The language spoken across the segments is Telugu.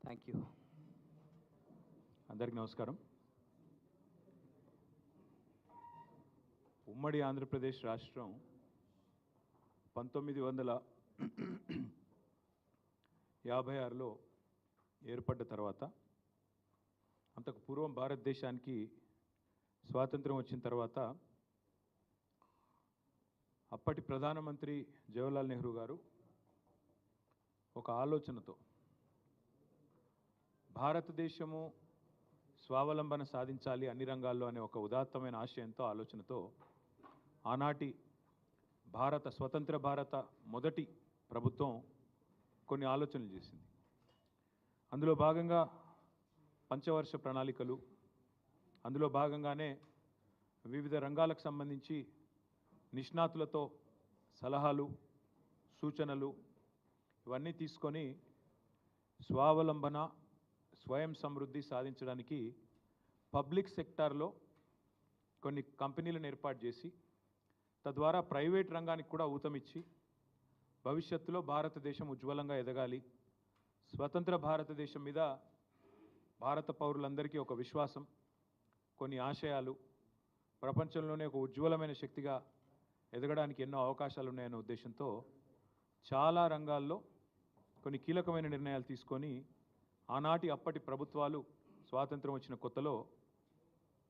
Thank you. అందరికీ నమస్కారం. ఉమ్మడి ఆంధ్రప్రదేశ్ రాష్ట్రం 1956లో ఏర్పడ్డ తర్వాత, అంతకు పూర్వం భారతదేశానికి స్వాతంత్రం వచ్చిన తర్వాత అప్పటి ప్రధానమంత్రి జవహర్లాల్ నెహ్రూ గారు ఒక ఆలోచనతో భారతదేశము స్వావలంబన సాధించాలి అన్ని రంగాల్లో అనే ఒక ఉదాత్తమైన ఆశయంతో ఆలోచనతో ఆనాటి స్వతంత్ర భారత మొదటి ప్రభుత్వం కొన్ని ఆలోచనలు చేసింది. అందులో భాగంగా పంచవర్ష ప్రణాళికలు, అందులో భాగంగానే వివిధ రంగాలకు సంబంధించి నిష్ణాతులతో సలహాలు, సూచనలు ఇవన్నీ తీసుకొని స్వావలంబన, స్వయం సమృద్ధి సాధించడానికి పబ్లిక్ సెక్టార్లో కొన్ని కంపెనీలను ఏర్పాటు చేసి, తద్వారా ప్రైవేట్ రంగానికి కూడా ఊతమిచ్చి భవిష్యత్తులో భారతదేశం ఉజ్వలంగా ఎదగాలి, స్వతంత్ర భారతదేశం మీద భారత పౌరులందరికీ ఒక విశ్వాసం, కొన్ని ఆశయాలు, ప్రపంచంలోనే ఒక ఉజ్వలమైన శక్తిగా ఎదగడానికి ఎన్నో అవకాశాలు ఉన్నాయనే ఉద్దేశంతో చాలా రంగాల్లో కొన్ని కీలకమైన నిర్ణయాలు తీసుకొని ఆనాటి అప్పటి ప్రభుత్వాలు స్వాతంత్రం వచ్చిన కొత్తలో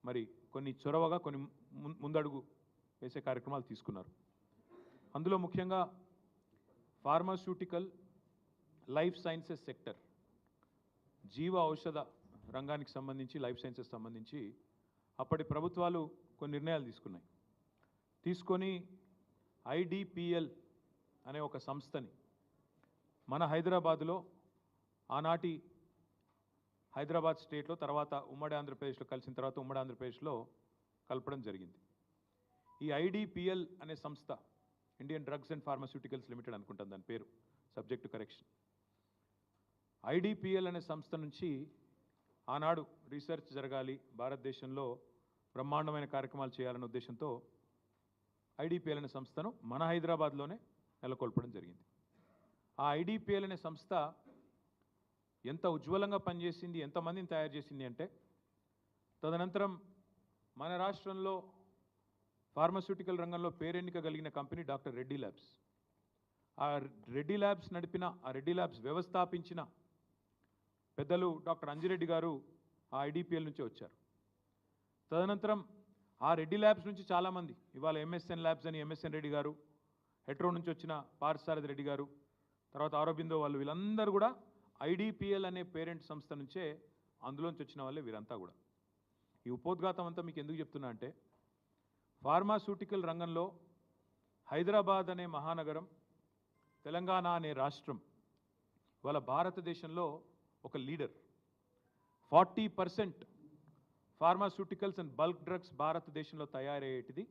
మరి కొన్ని చొరవగా కొన్ని ముందడుగు వేసే కార్యక్రమాలు తీసుకున్నారు. అందులో ముఖ్యంగా ఫార్మాస్యూటికల్, లైఫ్ సైన్సెస్ సెక్టర్, జీవ ఔషధ రంగానికి సంబంధించి, లైఫ్ సైన్సెస్ సంబంధించి అప్పటి ప్రభుత్వాలు కొన్ని నిర్ణయాలు తీసుకొని ఐడిపిఎల్ అనే ఒక సంస్థని మన హైదరాబాదులో, ఆనాటి హైదరాబాద్ స్టేట్లో, తర్వాత ఉమ్మడి ఆంధ్రప్రదేశ్లో కలిసిన తర్వాత ఉమ్మడి ఆంధ్రప్రదేశ్లో కలపడం జరిగింది. ఈ ఐడిపిఎల్ అనే సంస్థ, Indian drugs and pharmaceuticals limited అనుకుంటాను దాని పేరు, సబ్జెక్ట్ టు కరెక్షన్. ఐడిపిఎల్ అనే సంస్థ నుంచి ఆనాడు రీసెర్చ్ జరగాలి, భారతదేశంలో బ్రహ్మాండమైన కార్యక్రమాలు చేయాలనే ఉద్దేశంతో ఐడిపిఎల్ అనే సంస్థను మన హైదరాబాద్లోనే నెలకొల్పడం జరిగింది. ఆ ఐడిపిఎల్ అనే సంస్థ ఎంత ఉజ్వలంగా పనిచేసింది, ఎంతమందిని తయారు చేసింది అంటే, తదనంతరం మన రాష్ట్రంలో ఫార్మాస్యూటికల్ రంగంలో పేరెన్నిక కలిగిన కంపెనీ డాక్టర్ రెడ్డి ల్యాబ్స్. ఆ రెడ్డి ల్యాబ్స్ నడిపిన, ఆ రెడ్డి ల్యాబ్స్ వ్యవస్థాపించిన పెద్దలు డాక్టర్ అంజిరెడ్డి గారు ఆ ఐడిపిఎల్ నుంచి వచ్చారు. తదనంతరం ఆ రెడ్డి ల్యాబ్స్ నుంచి చాలామంది, ఇవాళ ఎంఎస్ఎన్ ల్యాబ్స్ అని ఎంఎస్ఎన్ రెడ్డి గారు, హెట్రో నుంచి వచ్చిన పార్థసారథి రెడ్డి గారు, తర్వాత ఆరోబిందో వాళ్ళు, వీళ్ళందరూ కూడా ఐడిపిఎల్ అనే పేరెంట్ సంస్థ నుంచే, అందులోంచి వచ్చిన వాళ్ళే వీరంతా కూడా. ఈ ఉపోద్ఘాతం అంతా మీకు ఎందుకు చెప్తున్నా అంటే, ఫార్మాస్యూటికల్ రంగంలో హైదరాబాద్ అనే మహానగరం, తెలంగాణ అనే రాష్ట్రం ఇవాళ భారతదేశంలో ఒక leader. 40% pharmaceuticals and bulk drugs భారతదేశంలో తయారయ్యేటిది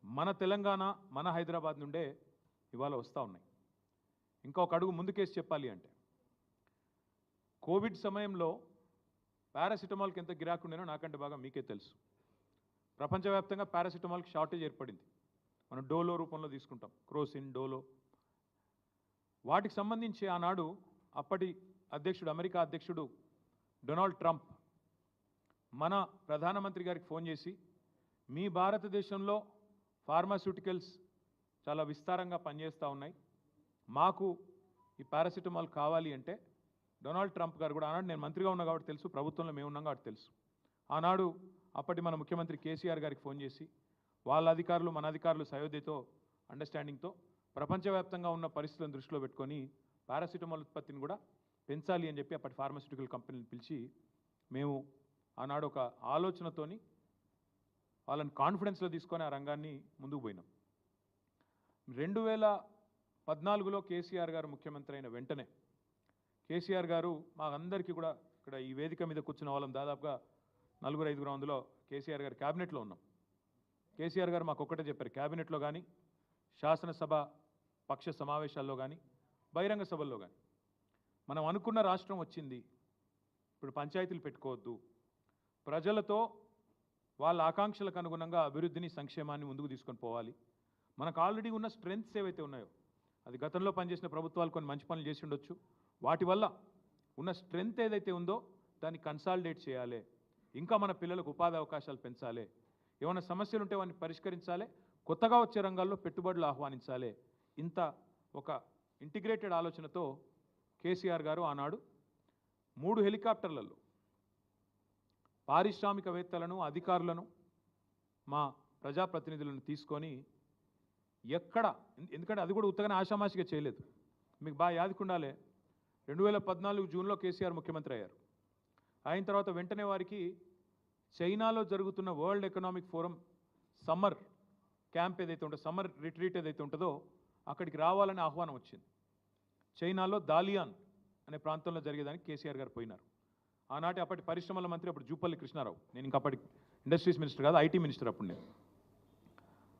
మన తెలంగాణ, మన హైదరాబాద్ నుండే ఇవాళ వస్తూ ఉన్నాయి. ఇంకా ఒక అడుగు ముందుకేసి చెప్పాలి అంటే, కోవిడ్ సమయంలో పారాసిటమాల్కి ఎంత గిరాకీ ఉండేనో నాకంటే బాగా మీకే తెలుసు. ప్రపంచవ్యాప్తంగా పారాసిటమాల్కి షార్టేజ్ ఏర్పడింది. మనం డోలో రూపంలో తీసుకుంటాం, క్రోసిన్, డోలో. వాటికి సంబంధించి ఆనాడు అప్పటి అధ్యక్షుడు, అమెరికా అధ్యక్షుడు డొనాల్డ్ ట్రంప్ మన ప్రధానమంత్రి గారికి ఫోన్ చేసి, మీ భారతదేశంలో ఫార్మాస్యూటికల్స్ చాలా విస్తారంగా పనిచేస్తూ ఉన్నాయి, మాకు ఈ పారాసిటమాల్ కావాలి అంటే, డొనాల్డ్ ట్రంప్ గారు కూడా, ఆనాడు నేను మంత్రిగా ఉన్నా కాబట్టి తెలుసు, ప్రభుత్వంలో మేము ఉన్నాం కాబట్టి తెలుసు, ఆనాడు అప్పటి మన ముఖ్యమంత్రి కేసీఆర్ గారికి ఫోన్ చేసి, వాళ్ళ అధికారులు మన అధికారులు సయోధ్యతో, అండర్స్టాండింగ్తో ప్రపంచవ్యాప్తంగా ఉన్న పరిస్థితులను దృష్టిలో పెట్టుకొని పారాసిటమాల్ ఉత్పత్తిని కూడా పెంచాలి అని చెప్పి అప్పటి ఫార్మాస్యూటికల్ కంపెనీని పిలిచి, మేము ఆనాడు ఒక ఆలోచనతోని వాళ్ళని కాన్ఫిడెన్స్లో తీసుకొని ఆ రంగాన్ని ముందుకు పోయినాం. 2014లో కేసీఆర్ గారు ముఖ్యమంత్రి అయిన వెంటనే కేసీఆర్ గారు మా అందరికీ కూడా, ఇక్కడ ఈ వేదిక మీద కూర్చున్న వాళ్ళం దాదాపుగా 4-5 అందులో కేసీఆర్ గారు క్యాబినెట్లో ఉన్నాం. కేసీఆర్ గారు మాకు ఒక్కటే చెప్పారు, క్యాబినెట్లో కానీ, శాసనసభ పక్ష సమావేశాల్లో కానీ, బహిరంగ సభల్లో కానీ, మనం అనుకున్న రాష్ట్రం వచ్చింది, ఇప్పుడు పంచాయతీలు పెట్టుకోవద్దు, ప్రజలతో వాళ్ళ ఆకాంక్షలకు అనుగుణంగా అభివృద్ధిని, సంక్షేమాన్ని ముందుకు తీసుకొని పోవాలి, మనకు ఆల్రెడీ ఉన్న స్ట్రెంగ్త్స్ ఏవైతే ఉన్నాయో, అది గతంలో పనిచేసిన ప్రభుత్వాలు కొన్ని మంచి పనులు చేసి ఉండొచ్చు, వాటి వల్ల ఉన్న స్ట్రెంగ్త్ ఏదైతే ఉందో దాన్ని కన్సాలిడేట్ చేయాలి, ఇంకా మన పిల్లలకు ఉపాధి అవకాశాలు పెంచాలి, ఏమైనా సమస్యలు ఉంటే వాటిని పరిష్కరించాలి, కొత్తగా వచ్చే రంగాల్లో పెట్టుబడులు ఆహ్వానించాలి. ఇంత ఒక ఇంటిగ్రేటెడ్ ఆలోచనతో కేసీఆర్ గారు ఆనాడు 3 హెలికాప్టర్లలో పారిశ్రామికవేత్తలను, అధికారులను, మా ప్రజాప్రతినిధులను తీసుకొని ఎక్కడ, ఎందుకంటే అది కూడా ఉత్తగానే ఆషామాషిగా చేయలేదు. మీకు బాగా యాదుకుండాలే, 2014 జూన్లో కేసీఆర్ ముఖ్యమంత్రి అయ్యారు. అయిన తర్వాత వెంటనే వారికి చైనాలో జరుగుతున్న world economic forum summer camp ఏదైతే ఉంటుందో, సమ్మర్ రిట్రీట్ ఏదైతే ఉంటుందో అక్కడికి రావాలని ఆహ్వానం వచ్చింది. చైనాలో దాలియాన్ అనే ప్రాంతంలో జరిగేదానికి కేసీఆర్ గారు పోయినారు. ఆనాటి అప్పటి పరిశ్రమల మంత్రి అప్పుడు జూపల్లి కృష్ణారావు, నేను ఇంకా అప్పటి ఇండస్ట్రీస్ మినిస్టర్ కాదు, ఐటీ మినిస్టర్ అప్పుడు నేను,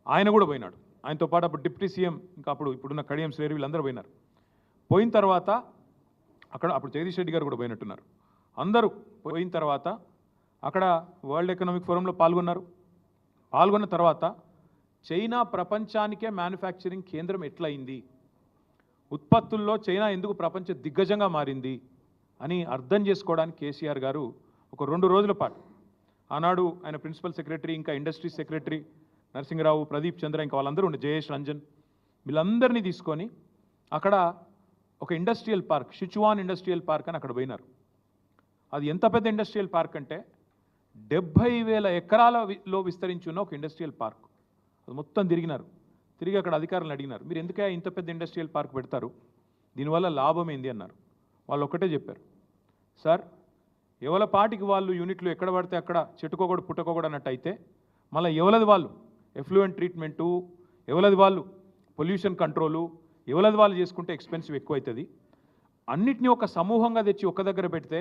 ఆయన కూడా పోయినాడు. ఆయనతో పాటు అప్పుడు డిప్యూటీ సీఎం ఇంకా ఇప్పుడున్న కడియం శ్రేణి వీళ్ళందరూ పోయినారు. పోయిన తర్వాత అప్పుడు జగదీష్ రెడ్డి గారు కూడా పోయినట్టున్నారు. అందరూ పోయిన తర్వాత అక్కడ వరల్డ్ ఎకనామిక్ ఫోరంలో పాల్గొన్నారు. పాల్గొన్న తర్వాత చైనా ప్రపంచానికే మ్యానుఫ్యాక్చరింగ్ కేంద్రం ఎట్లయింది, ఉత్పత్తుల్లో చైనా ఎందుకు ప్రపంచ దిగ్గజంగా మారింది అని అర్థం చేసుకోవడానికి కేసీఆర్ గారు ఒక 2 రోజుల పాటు, ఆనాడు ఆయన ప్రిన్సిపల్ సెక్రటరీ, ఇంకా ఇండస్ట్రీ సెక్రటరీ నరసింహరావు, ప్రదీప్ చంద్ర, ఇంకా వాళ్ళందరూ ఉండే, జయేష్ రంజన్, వీళ్ళందరినీ తీసుకొని అక్కడ ఒక industrial park, Sichuan industrial park అని అక్కడ పోయినారు. అది ఎంత పెద్ద ఇండస్ట్రియల్ పార్క్ అంటే 70,000 ఎకరాలలో విస్తరించి ఉన్న ఒక ఇండస్ట్రియల్ పార్క్. అది మొత్తం తిరిగినారు. తిరిగి అక్కడ అధికారులను అడిగినారు, మీరు ఎందుకే ఇంత పెద్ద ఇండస్ట్రియల్ పార్క్ పెడతారు, దీనివల్ల లాభం ఏంది అన్నారు. వాళ్ళు ఒకటే చెప్పారు, సార్ ఎవల పాటికి వాళ్ళు యూనిట్లు ఎక్కడ పడితే అక్కడ చెట్టుకోకూడదు పుట్టకోకూడదు అన్నట్టు అయితే, మళ్ళీ ఎవలది వాళ్ళు ఎఫ్లూయెంట్ ట్రీట్మెంటు, ఎవలది వాళ్ళు పొల్యూషన్ కంట్రోలు, ఎవలది వాళ్ళు చేసుకుంటే ఎక్స్పెన్సివ్ ఎక్కువ అవుతుంది. అన్నిటినీ ఒక సమూహంగా తెచ్చి ఒక దగ్గర పెడితే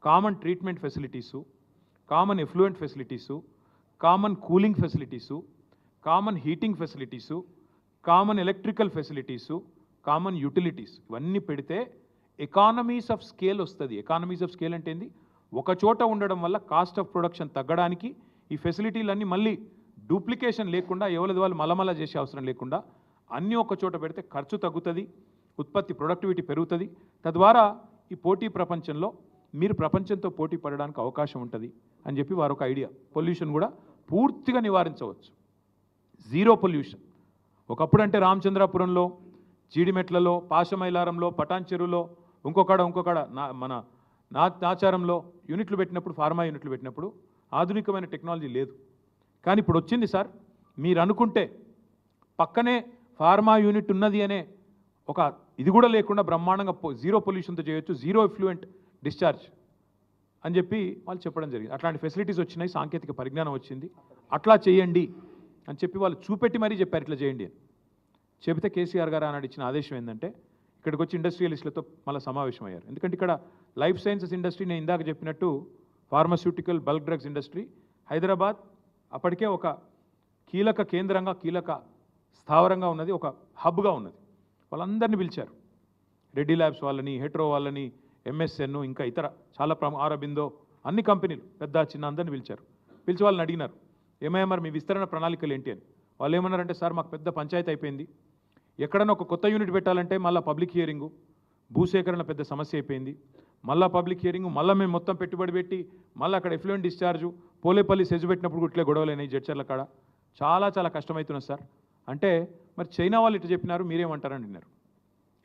common treatment facilities, common effluent facilities, common cooling facilities, common heating facilities, common electrical facilities, common utilities, ఇవన్నీ పెడితే ఎకానమీస్ ఆఫ్ స్కేల్ వస్తుంది. ఎకానమీస్ ఆఫ్ స్కేల్ అంటే ఏంది, ఒక చోట ఉండడం వల్ల కాస్ట్ ఆఫ్ ప్రొడక్షన్ తగ్గడానికి ఈ ఫెసిలిటీలన్నీ మళ్ళీ డూప్లికేషన్ లేకుండా, ఎవరిది వాళ్ళు మలమల చేసే అవసరం లేకుండా అన్నీ ఒక చోట పెడితే ఖర్చు తగ్గుతుంది, ఉత్పత్తి ప్రొడక్టివిటీ పెరుగుతుంది. తద్వారా ఈ పోటీ ప్రపంచంలో మీరు ప్రపంచంతో పోటీ పడడానికి అవకాశం ఉంటుంది అని చెప్పి వారు ఒక ఐడియా. పొల్యూషన్ కూడా పూర్తిగా నివారించవచ్చు, జీరో పొల్యూషన్. ఒకప్పుడు అంటే రామచంద్రాపురంలో, జీడిమెట్లలో, పాశమైలారంలో, పటాన్ చెరువులో, ఇంకొకడ మన నాచారంలో యూనిట్లు పెట్టినప్పుడు, ఫార్మా యూనిట్లు పెట్టినప్పుడు ఆధునికమైన టెక్నాలజీ లేదు. కానీ ఇప్పుడు వచ్చింది సార్, మీరు అనుకుంటే పక్కనే ఫార్మా యూనిట్ ఉన్నది అనే ఒక ఇది కూడా లేకుండా బ్రహ్మాండంగా జీరో పొల్యూషన్తో చేయొచ్చు, జీరో ఎఫ్లూయెంట్ డిశ్చార్జ్ అని చెప్పి వాళ్ళు చెప్పడం జరిగింది. అట్లాంటి ఫెసిలిటీస్ వచ్చినాయి, సాంకేతిక పరిజ్ఞానం వచ్చింది, అట్లా చేయండి అని చెప్పి వాళ్ళు చూపెట్టి మరీ చెప్పారు ఇట్లా చేయండి అని. చెబితే కేసీఆర్ గారు ఆనాడు ఇచ్చిన ఆదేశం ఏంటంటే ఇక్కడికి వచ్చి ఇండస్ట్రియలిస్టులతో మళ్ళీ సమావేశం అయ్యారు. ఎందుకంటే ఇక్కడ లైఫ్ సైన్సెస్ ఇండస్ట్రీ, నేను ఇందాక చెప్పినట్టు pharmaceutical bulk drugs industry, Hyderabad అప్పటికే ఒక కీలక కేంద్రంగా, కీలక స్థావరంగా ఉన్నది, ఒక హబ్గా ఉన్నది. వాళ్ళందరినీ పిలిచారు, రెడ్డి ల్యాబ్స్ వాళ్ళని, హెట్రో వాళ్ళని, ఎంఎస్ఎన్, ఇంకా ఇతర చాలా ఆరబిందో, అన్ని కంపెనీలు పెద్ద చిన్న అందరిని పిలిచారు. పిలిచి వాళ్ళని అడిగినారు, ఏమయ్యా మరి మీ విస్తరణ ప్రణాళికలు ఏంటి అని. వాళ్ళు ఏమన్నారంటే, సార్ మాకు పెద్ద పంచాయతీ అయిపోయింది, ఎక్కడన్నా ఒక కొత్త యూనిట్ పెట్టాలంటే మళ్ళీ పబ్లిక్ హియరింగు, భూసేకరణ పెద్ద సమస్య అయిపోయింది, మళ్ళీ పబ్లిక్ హియరింగు, మళ్ళీ మేము మొత్తం పెట్టుబడి పెట్టి మళ్ళీ అక్కడ ఎఫ్లూయెంట్ డిశ్చార్జు, పోలేపల్లి సెజ్ పెట్టినప్పుడు ఇట్లే గొడవలైనాయి, జడ్చర్ల కాడ చాలా కష్టమవుతున్నది సార్ అంటే, మరి చైనా వాళ్ళు ఇట్లా చెప్పినారు, మీరేమంటారని అన్నారు.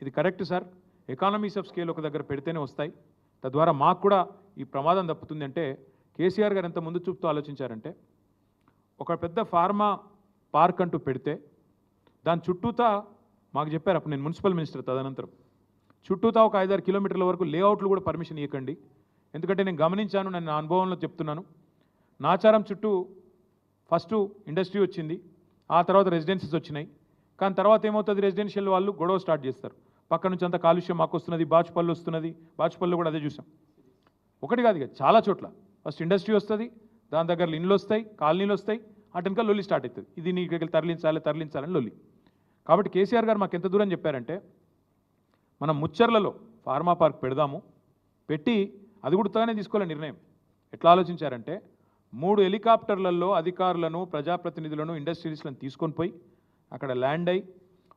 ఇది correct sir, economies of scale ఒక దగ్గర పెడితేనే వస్తాయి, తద్వారా మాకు కూడా ఈ ప్రమాదం తప్పుతుంది అంటే కేసీఆర్ గారు ఎంత ముందు చూపుతూ ఆలోచించారంటే, ఒక పెద్ద ఫార్మా పార్క్ అంటూ పెడితే దాని చుట్టూతా మాకు చెప్పారు, అప్పుడు నేను మున్సిపల్ మినిస్టర్, తదనంతరం చుట్టూతా ఒక 5-6 కిలోమీటర్ల వరకు లేఅవుట్లు కూడా పర్మిషన్ ఇవ్వకండి. ఎందుకంటే నేను గమనించాను, నేను నా అనుభవంలో చెప్తున్నాను, నాచారం చుట్టూ ఫస్ట్ ఇండస్ట్రీ వచ్చింది, ఆ తర్వాత రెసిడెన్సీస్ వచ్చినాయి. కానీ తర్వాత ఏమవుతుంది, రెసిడెన్షియల్ వాళ్ళు గొడవ స్టార్ట్ చేస్తారు, పక్క నుంచి అంత కాలుష్యం మాకు వస్తున్నది, బాచుపల్లి వస్తున్నది, బాచుపల్లిలో కూడా అదే చూసాం. ఒకటి కాదు ఇక చాలా చోట్ల ఫస్ట్ ఇండస్ట్రీ వస్తుంది, దాని దగ్గర ఇండ్లు వస్తాయి, కాలనీలు వస్తాయి, అటెనక లొల్లి స్టార్ట్ అవుతుంది, ఇది నీకు తరలించాలని లొల్లి. కాబట్టి కేసీఆర్ గారు మాకు ఎంత దూరం చెప్పారంటే, మనం ముచ్చర్లలో ఫార్మా పార్క్ పెడదాము, పెట్టి అది కూడా తానే తీసుకోవాలని నిర్ణయం. ఎట్లా ఆలోచించారంటే, 3 హెలికాప్టర్లలో అధికారులను, ప్రజాప్రతినిధులను, ఇండస్ట్రియలిస్టులను తీసుకొని పోయి అక్కడ ల్యాండ్ అయ్యి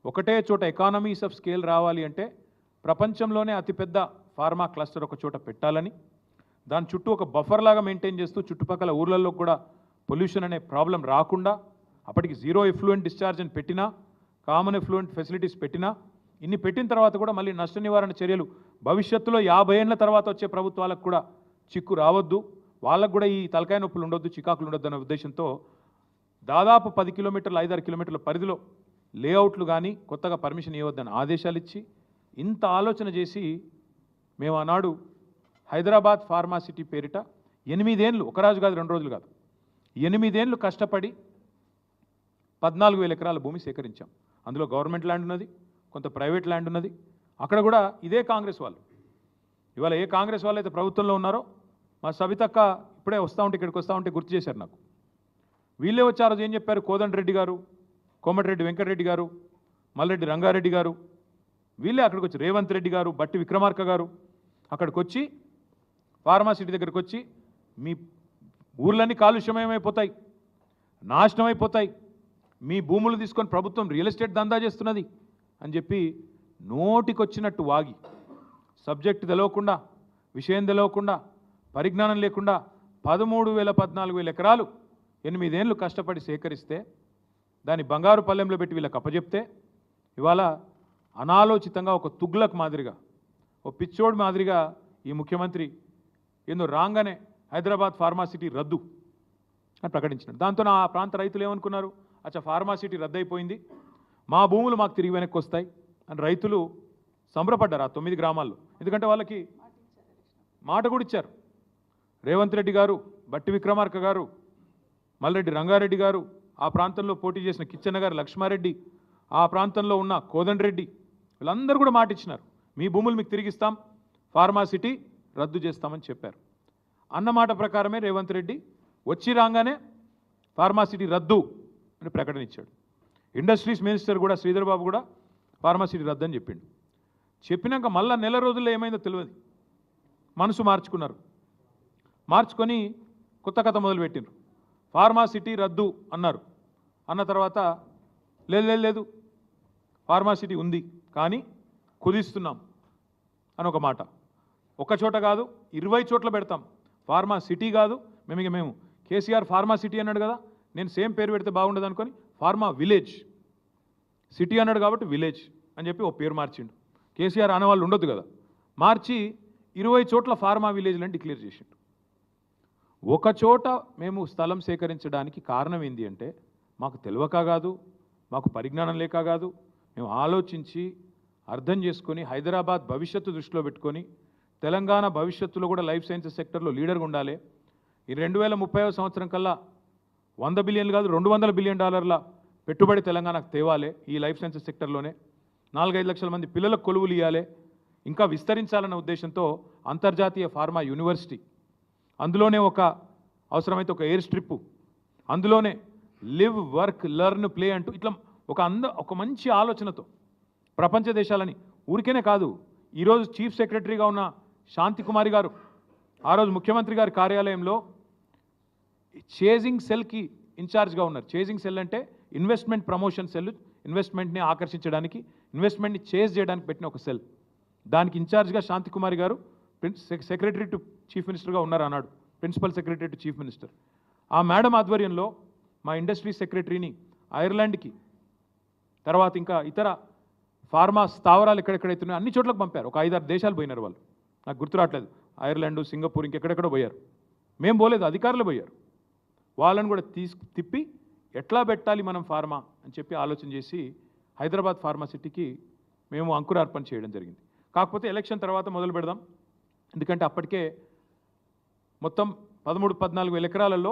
ఒకటే చోట ఎకానమీస్ ఆఫ్ స్కేల్ రావాలి అంటే ప్రపంచంలోనే అతిపెద్ద ఫార్మా క్లస్టర్ ఒక చోట పెట్టాలని, దాని చుట్టూ ఒక బఫర్ లాగా మెయింటైన్ చేస్తూ చుట్టుపక్కల ఊర్లలో కూడా పొల్యూషన్ అనే ప్రాబ్లం రాకుండా, అప్పటికి జీరో ఎఫ్లూయెంట్ డిశ్చార్జ్ అని పెట్టినా, కామన్ ఎఫ్లూయెంట్ ఫెసిలిటీస్ పెట్టినా, ఇన్ని పెట్టిన తర్వాత కూడా మళ్ళీ నష్ట నివారణ చర్యలు భవిష్యత్తులో 50 ఏళ్ల తర్వాత వచ్చే ప్రభుత్వాలకు కూడా చిక్కు రావద్దు, వాళ్ళకు కూడా ఈ తలకాయ నొప్పులు ఉండొద్దు, చికాకులు ఉండొద్దు అనే ఉద్దేశంతో దాదాపు 10 కిలోమీటర్లు 5-6 కిలోమీటర్ల పరిధిలో లేఅవుట్లు కానీ కొత్తగా పర్మిషన్ ఇవ్వద్దని ఆదేశాలు ఇచ్చి ఇంత ఆలోచన చేసి మేము ఆనాడు హైదరాబాద్ ఫార్మా సిటీ పేరిట 8 ఏళ్ళు, ఒక రోజు కాదు 2 రోజులు కాదు, 8 ఏళ్ళు కష్టపడి 14,000 ఎకరాల భూమి సేకరించాం. అందులో గవర్నమెంట్ ల్యాండ్ ఉన్నది, కొంత ప్రైవేట్ ల్యాండ్ ఉన్నది. అక్కడ కూడా ఇదే కాంగ్రెస్ వాళ్ళు, ఇవాళ ఏ కాంగ్రెస్ వాళ్ళు అయితే ప్రభుత్వంలో ఉన్నారో, మా సబితక్క ఇప్పుడే వస్తూ ఉంటే ఇక్కడికి వస్తూ ఉంటే గుర్తు చేశారు నాకు. వీళ్ళే వచ్చి ఆ రోజు ఏం చెప్పారు, కోదండరెడ్డి గారు, కోమటిరెడ్డి వెంకటరెడ్డి గారు, మల్రెడ్డి రంగారెడ్డి గారు, వీళ్ళే అక్కడికి వచ్చి, రేవంత్ రెడ్డి గారు, బట్టి విక్రమార్క గారు అక్కడికి వచ్చి ఫార్మా సిటీ దగ్గరికి వచ్చి మీ ఊర్లన్నీ కాలుష్యమయమైపోతాయి, నాశనం అయిపోతాయి, మీ భూములు తీసుకొని ప్రభుత్వం రియల్ ఎస్టేట్ దందా చేస్తున్నది అని చెప్పి నోటికొచ్చినట్టు వాగి, సబ్జెక్ట్ తెలవకుండా, విషయం తెలవకుండా, పరిజ్ఞానం లేకుండా 13,000-14,000 ఎకరాలు 8 ఏళ్ళు కష్టపడి సేకరిస్తే దాన్ని బంగారు పల్లెంలో పెట్టి వీళ్ళకి అప్పచెప్తే ఇవాళ అనాలోచితంగా ఒక తుగ్లక్ మాదిరిగా, ఒక పిచ్చోడు మాదిరిగా ఈ ముఖ్యమంత్రి ఏందో రాగానే హైదరాబాద్ ఫార్మా సిటీ రద్దు అని ప్రకటించినాడు. దాంతో ఆ ప్రాంత రైతులు ఏమనుకున్నారు, అచ్చా ఫార్మా సిటీ రద్దు అయిపోయింది, మా భూములు మాకు తిరిగి వెనక్కి వస్తాయి అని రైతులు సంబరపడ్డారు ఆ 9 గ్రామాల్లో. ఎందుకంటే వాళ్ళకి మాట కూడా ఇచ్చారు. రేవంత్ రెడ్డి గారు, బట్టి విక్రమార్క గారు, మల్రెడ్డి రంగారెడ్డి గారు, ఆ ప్రాంతంలో పోటీ చేసిన కిచ్చన్న గారు, లక్ష్మారెడ్డి, ఆ ప్రాంతంలో ఉన్న కోదండరెడ్డి, వీళ్ళందరూ కూడా మాట ఇచ్చినారు, మీ భూములు మీకు తిరిగిస్తాం, ఫార్మా సిటీ రద్దు చేస్తామని చెప్పారు. అన్నమాట ప్రకారమే రేవంత్ రెడ్డి వచ్చి రాగానే ఫార్మా సిటీ రద్దు అని ప్రకటన ఇచ్చాడు. ఇండస్ట్రీస్ మినిస్టర్ కూడా శ్రీధర్ బాబు కూడా ఫార్మా సిటీ రద్దు అని చెప్పిండు. చెప్పినాక మళ్ళా నెల రోజుల్లో ఏమైందో తెలియదు, మనసు మార్చుకున్నారు, మార్చుకొని కొత్త కథ మొదలుపెట్టినారు. ఫార్మా సిటీ రద్దు అన్నారు. అన్న తర్వాత లేదు ఫార్మా సిటీ ఉంది కానీ కుదిస్తున్నాం అని ఒక మాట. ఒక చోట కాదు 20 చోట్ల పెడతాం, ఫార్మా సిటీ కాదు, మేము కేసీఆర్ ఫార్మా సిటీ అన్నాడు కదా, నేను సేమ్ పేరు పెడితే బాగుండదు అనుకొని ఫార్మా విలేజ్, సిటీ అన్నాడు కాబట్టి విలేజ్ అని చెప్పి ఓ పేరు మార్చిండు. కేసీఆర్ అనేవాళ్ళు ఉండొద్దు కదా, మార్చి 20 చోట్ల ఫార్మా విలేజ్లు అని డిక్లేర్ చేసిండు. ఒక చోట మేము స్థలం సేకరించడానికి కారణం ఏంటి అంటే మాకు తెలియక కాదు, మాకు పరిజ్ఞానం లేక కాదు, మేము ఆలోచించి అర్థం చేసుకొని హైదరాబాద్ భవిష్యత్తు దృష్టిలో పెట్టుకొని తెలంగాణ భవిష్యత్తులో కూడా లైఫ్ సైన్సెస్ సెక్టర్లో లీడర్గా ఉండాలి, ఈ 2030వ సంవత్సరం కల్లా 100 బిలియన్లు కాదు $200 బిలియన్ పెట్టుబడి తెలంగాణకు తేవాలి, ఈ లైఫ్ సైన్సెస్ సెక్టర్లోనే 4-5 లక్షల మంది పిల్లలకు కొలువులు ఇవ్వాలి, ఇంకా విస్తరించాలన్న ఉద్దేశంతో అంతర్జాతీయ ఫార్మా యూనివర్సిటీ, అందులోనే ఒక అవసరమైతే ఒక ఎయిర్ స్ట్రిప్, అందులోనే లివ్ వర్క్ లెర్న్ ప్లే అంటూ ఇట్లా ఒక మంచి ఆలోచనతో ప్రపంచ దేశాలని, ఊరికేనే కాదు, ఈరోజు చీఫ్ సెక్రటరీగా ఉన్న శాంతి కుమారి గారు ఆ రోజు ముఖ్యమంత్రి గారి కార్యాలయంలో చేజింగ్ సెల్కి ఇన్ఛార్జ్గా ఉన్నారు. చేజింగ్ సెల్ అంటే ఇన్వెస్ట్మెంట్ ప్రమోషన్ సెల్, ఇన్వెస్ట్మెంట్ని ఆకర్షించడానికి, ఇన్వెస్ట్మెంట్ని చేజ్ చేయడానికి పెట్టిన ఒక సెల్, దానికి ఇన్ఛార్జ్గా శాంతి కుమారి గారు సెక్రటరీ టు చీఫ్ మినిస్టర్గా ఉన్నారు అన్నాడు, principal secretary to chief minister. ఆ మేడం ఆధ్వర్యంలో మా ఇండస్ట్రీ సెక్రటరీని ఐర్లాండ్కి, తర్వాత ఇంకా ఇతర ఫార్మా స్థావరాలు ఎక్కడెక్కడైతున్నాయో అన్ని చోట్లకు పంపారు. ఒక 5-6 దేశాలు పోయినారు వాళ్ళు, నాకు గుర్తు రావట్లేదు, ఐర్లాండ్, సింగపూర్, ఇంకెక్కడెక్కడో పోయారు. మేము పోలేదు, అధికారులు పోయారు. వాళ్ళని కూడా తిప్పి ఎట్లా పెట్టాలి మనం ఫార్మా అని చెప్పి ఆలోచన చేసి హైదరాబాద్ ఫార్మా సిటీకి మేము అంకురార్పణ చేయడం జరిగింది. కాకపోతే ఎలక్షన్ తర్వాత మొదలు పెడదాం, ఎందుకంటే అప్పటికే మొత్తం 13-14 ఎకరాలలో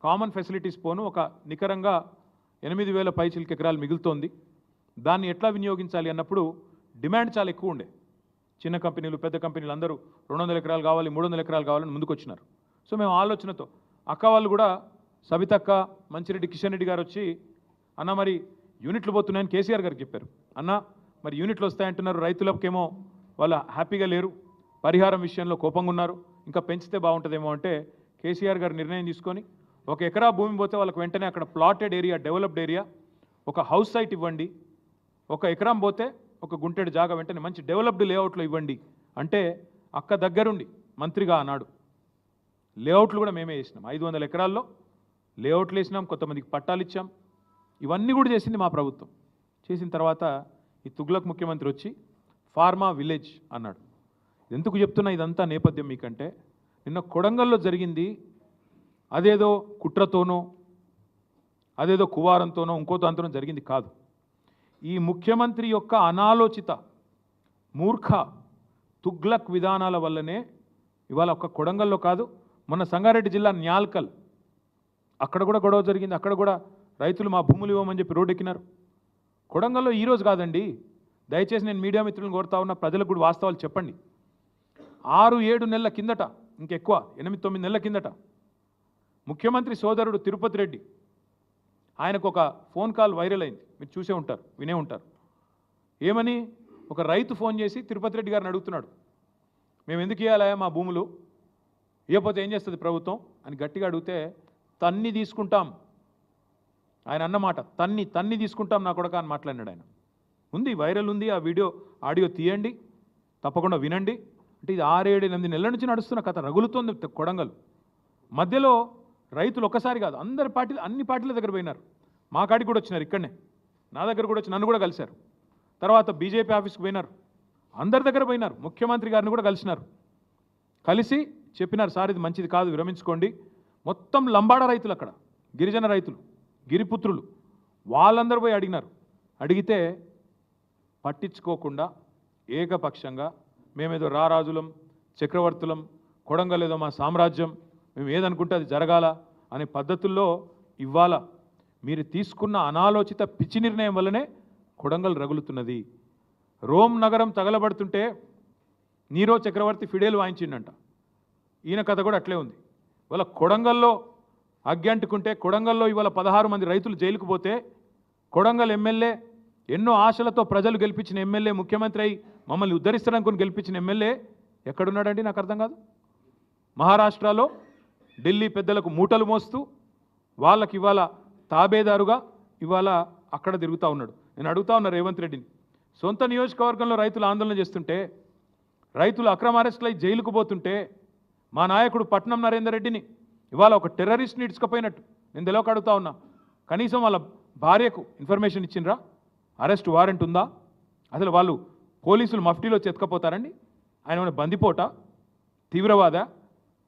కామన్ ఫెసిలిటీస్ పోను ఒక నికరంగా 8,000 పైచిలకు ఎకరాలు మిగులుతోంది. దాన్ని ఎట్లా వినియోగించాలి అన్నప్పుడు డిమాండ్ చాలా ఎక్కువ ఉండే. చిన్న కంపెనీలు, పెద్ద కంపెనీలు అందరూ 200 ఎకరాలు కావాలి, 300 ఎకరాలు కావాలని ముందుకు వచ్చినారు. సో మేము ఆలోచనతో అక్క వాళ్ళు కూడా, సబితక్క, మంచిరెడ్డి కిషన్ రెడ్డి గారు వచ్చి, అన్న మరి యూనిట్లు పోతున్నాయని కేసీఆర్ గారికి చెప్పారు. అన్న మరి యూనిట్లు వస్తాయంటున్నారు, రైతులకేమో వాళ్ళ హ్యాపీగా లేరు, పరిహారం విషయంలో కోపంగా ఉన్నారు, ఇంకా పెంచితే బాగుంటుందేమో అంటే కేసీఆర్ గారు నిర్ణయం తీసుకొని 1 ఎకరా భూమి పోతే వాళ్ళకి వెంటనే అక్కడ ప్లాటెడ్ ఏరియా, డెవలప్డ్ ఏరియా, ఒక హౌస్ సైట్ ఇవ్వండి, 1 ఎకరం పోతే 1 గుంటెడు జాగా వెంటనే మంచి డెవలప్డ్ లేఅవుట్లో ఇవ్వండి అంటే అక్క దగ్గరుండి మంత్రిగా ఆనాడు లేఅవుట్లు కూడా మేమే చేసినాం. 500 ఎకరాల్లో లేఅవుట్లు వేసినాం, కొంతమందికి పట్టాలు ఇచ్చాం. ఇవన్నీ కూడా చేసింది మా ప్రభుత్వం. చేసిన తర్వాత ఈ తుగ్లక్ ముఖ్యమంత్రి వచ్చి ఫార్మా విలేజ్ అన్నాడు. ఎందుకు చెప్తున్నా ఇదంతా నేపథ్యం మీకంటే, నిన్న కొడంగల్లో జరిగింది అదేదో కుట్రతోనో అదేదో కువారంతోనో ఇంకో దాంతోనో జరిగింది కాదు. ఈ ముఖ్యమంత్రి యొక్క అనాలోచిత మూర్ఖ తుగ్లక్ విధానాల వల్లనే ఇవాళ ఒక్క కొడంగల్లో కాదు, మొన్న సంగారెడ్డి జిల్లా న్యాల్కల్ అక్కడ కూడా గొడవ జరిగింది. అక్కడ కూడా రైతులు మా భూములు ఇవ్వమని చెప్పి రోడ్డు ఎక్కినారు. కొడంగల్లో ఈరోజు కాదండి, దయచేసి నేను మీడియా మిత్రులను కోరుతా ఉన్న, ప్రజలకు కూడా వాస్తవాలు చెప్పండి. 6-7 నెలల కిందట, ఇంకెక్కువ 8-9 నెలల కిందట ముఖ్యమంత్రి సోదరుడు తిరుపతి రెడ్డి ఆయనకు ఒక ఫోన్ కాల్ వైరల్ అయింది. మీరు చూసే ఉంటారు, వినే ఉంటారు. ఏమని? ఒక రైతు ఫోన్ చేసి తిరుపతి రెడ్డి గారిని అడుగుతున్నాడు, మేము ఎందుకు ఇవ్వాలా మా భూములు, ఇవ్వకపోతే ఏం చేస్తుంది ప్రభుత్వం అని గట్టిగా అడిగితే, తన్ని తీసుకుంటాం ఆయన అన్నమాట, తన్ని తీసుకుంటాం నా కొడక అని మాట్లాడినాడు ఆయన. ఉంది, వైరల్ ఉంది, ఆ వీడియో ఆడియో తీయండి, తప్పకుండా వినండి. అంటే ఇది 6-7-8 నెలల నుంచి నడుస్తున్న కథ, రగులుతోంది కొడంగల్. మధ్యలో రైతులు ఒక్కసారి కాదు, అన్ని పార్టీల దగ్గర పోయినారు. మా కాడికి కూడా వచ్చినారు, ఇక్కడనే నా దగ్గర కూడా వచ్చి నన్ను కూడా కలిశారు. తర్వాత బీజేపీ ఆఫీస్కి పోయినారు, అందరి దగ్గర పోయినారు, ముఖ్యమంత్రి గారిని కూడా కలిసినారు. కలిసి చెప్పినారు, సార్ ఇది మంచిది కాదు, విరమించుకోండి. మొత్తం లంబాడ రైతులు, అక్కడ గిరిజన రైతులు, గిరిపుత్రులు, వాళ్ళందరూ పోయి అడిగినారు. అడిగితే పట్టించుకోకుండా ఏకపక్షంగా మేమేదో రారాజులం, చక్రవర్తులం, కొడంగల్ ఏదో మా సామ్రాజ్యం, మేము ఏదనుకుంటే అది జరగాల అనే పద్ధతుల్లో ఇవాళ మీరు తీసుకున్న అనాలోచిత పిచ్చి నిర్ణయం వల్లనే కొడంగల్ రగులుతున్నది. రోమ్ నగరం తగలబడుతుంటే నీరో చక్రవర్తి ఫిడేలు వాయించిండంట. ఈయన కథ కూడా అట్లే ఉంది. ఇవాళ కొడంగల్లో అగ్గి అంటుకుంటే, కొడంగల్లో ఇవాళ 16 మంది రైతులు జైలుకు పోతే, కొడంగల్ ఎమ్మెల్యే ఎన్నో ఆశలతో ప్రజలు గెలిపించిన ఎమ్మెల్యే, ముఖ్యమంత్రి అయి మమ్మల్ని ఉద్ధరిస్తారనుకుని గెలిపించిన ఎమ్మెల్యే ఎక్కడున్నాడండి? నాకు అర్థం కాదు. మహారాష్ట్రలో ఢిల్లీ పెద్దలకు మూటలు మోస్తూ వాళ్ళకి ఇవాళ తాబేదారుగా ఇవాళ అక్కడ తిరుగుతూ ఉన్నాడు. నేను అడుగుతా ఉన్నా రేవంత్ రెడ్డిని, సొంత నియోజకవర్గంలో రైతులు ఆందోళన చేస్తుంటే, రైతులు అక్రమ అరెస్టులై జైలుకు పోతుంటే, మా నాయకుడు పట్నం నరేందర్ రెడ్డిని ఇవాళ ఒక టెర్రరిస్ట్ని ఇడ్చుకపోయినట్టు నేను తెలియక అడుగుతా ఉన్నా. కనీసం వాళ్ళ భార్యకు ఇన్ఫర్మేషన్ ఇచ్చిండ్రా? అరెస్ట్ వారెంట్ ఉందా? అసలు వాళ్ళు పోలీసులు మఫ్టీలో చెతకపోతారండి? ఆయన ఏమైనా బందిపోట, తీవ్రవాద?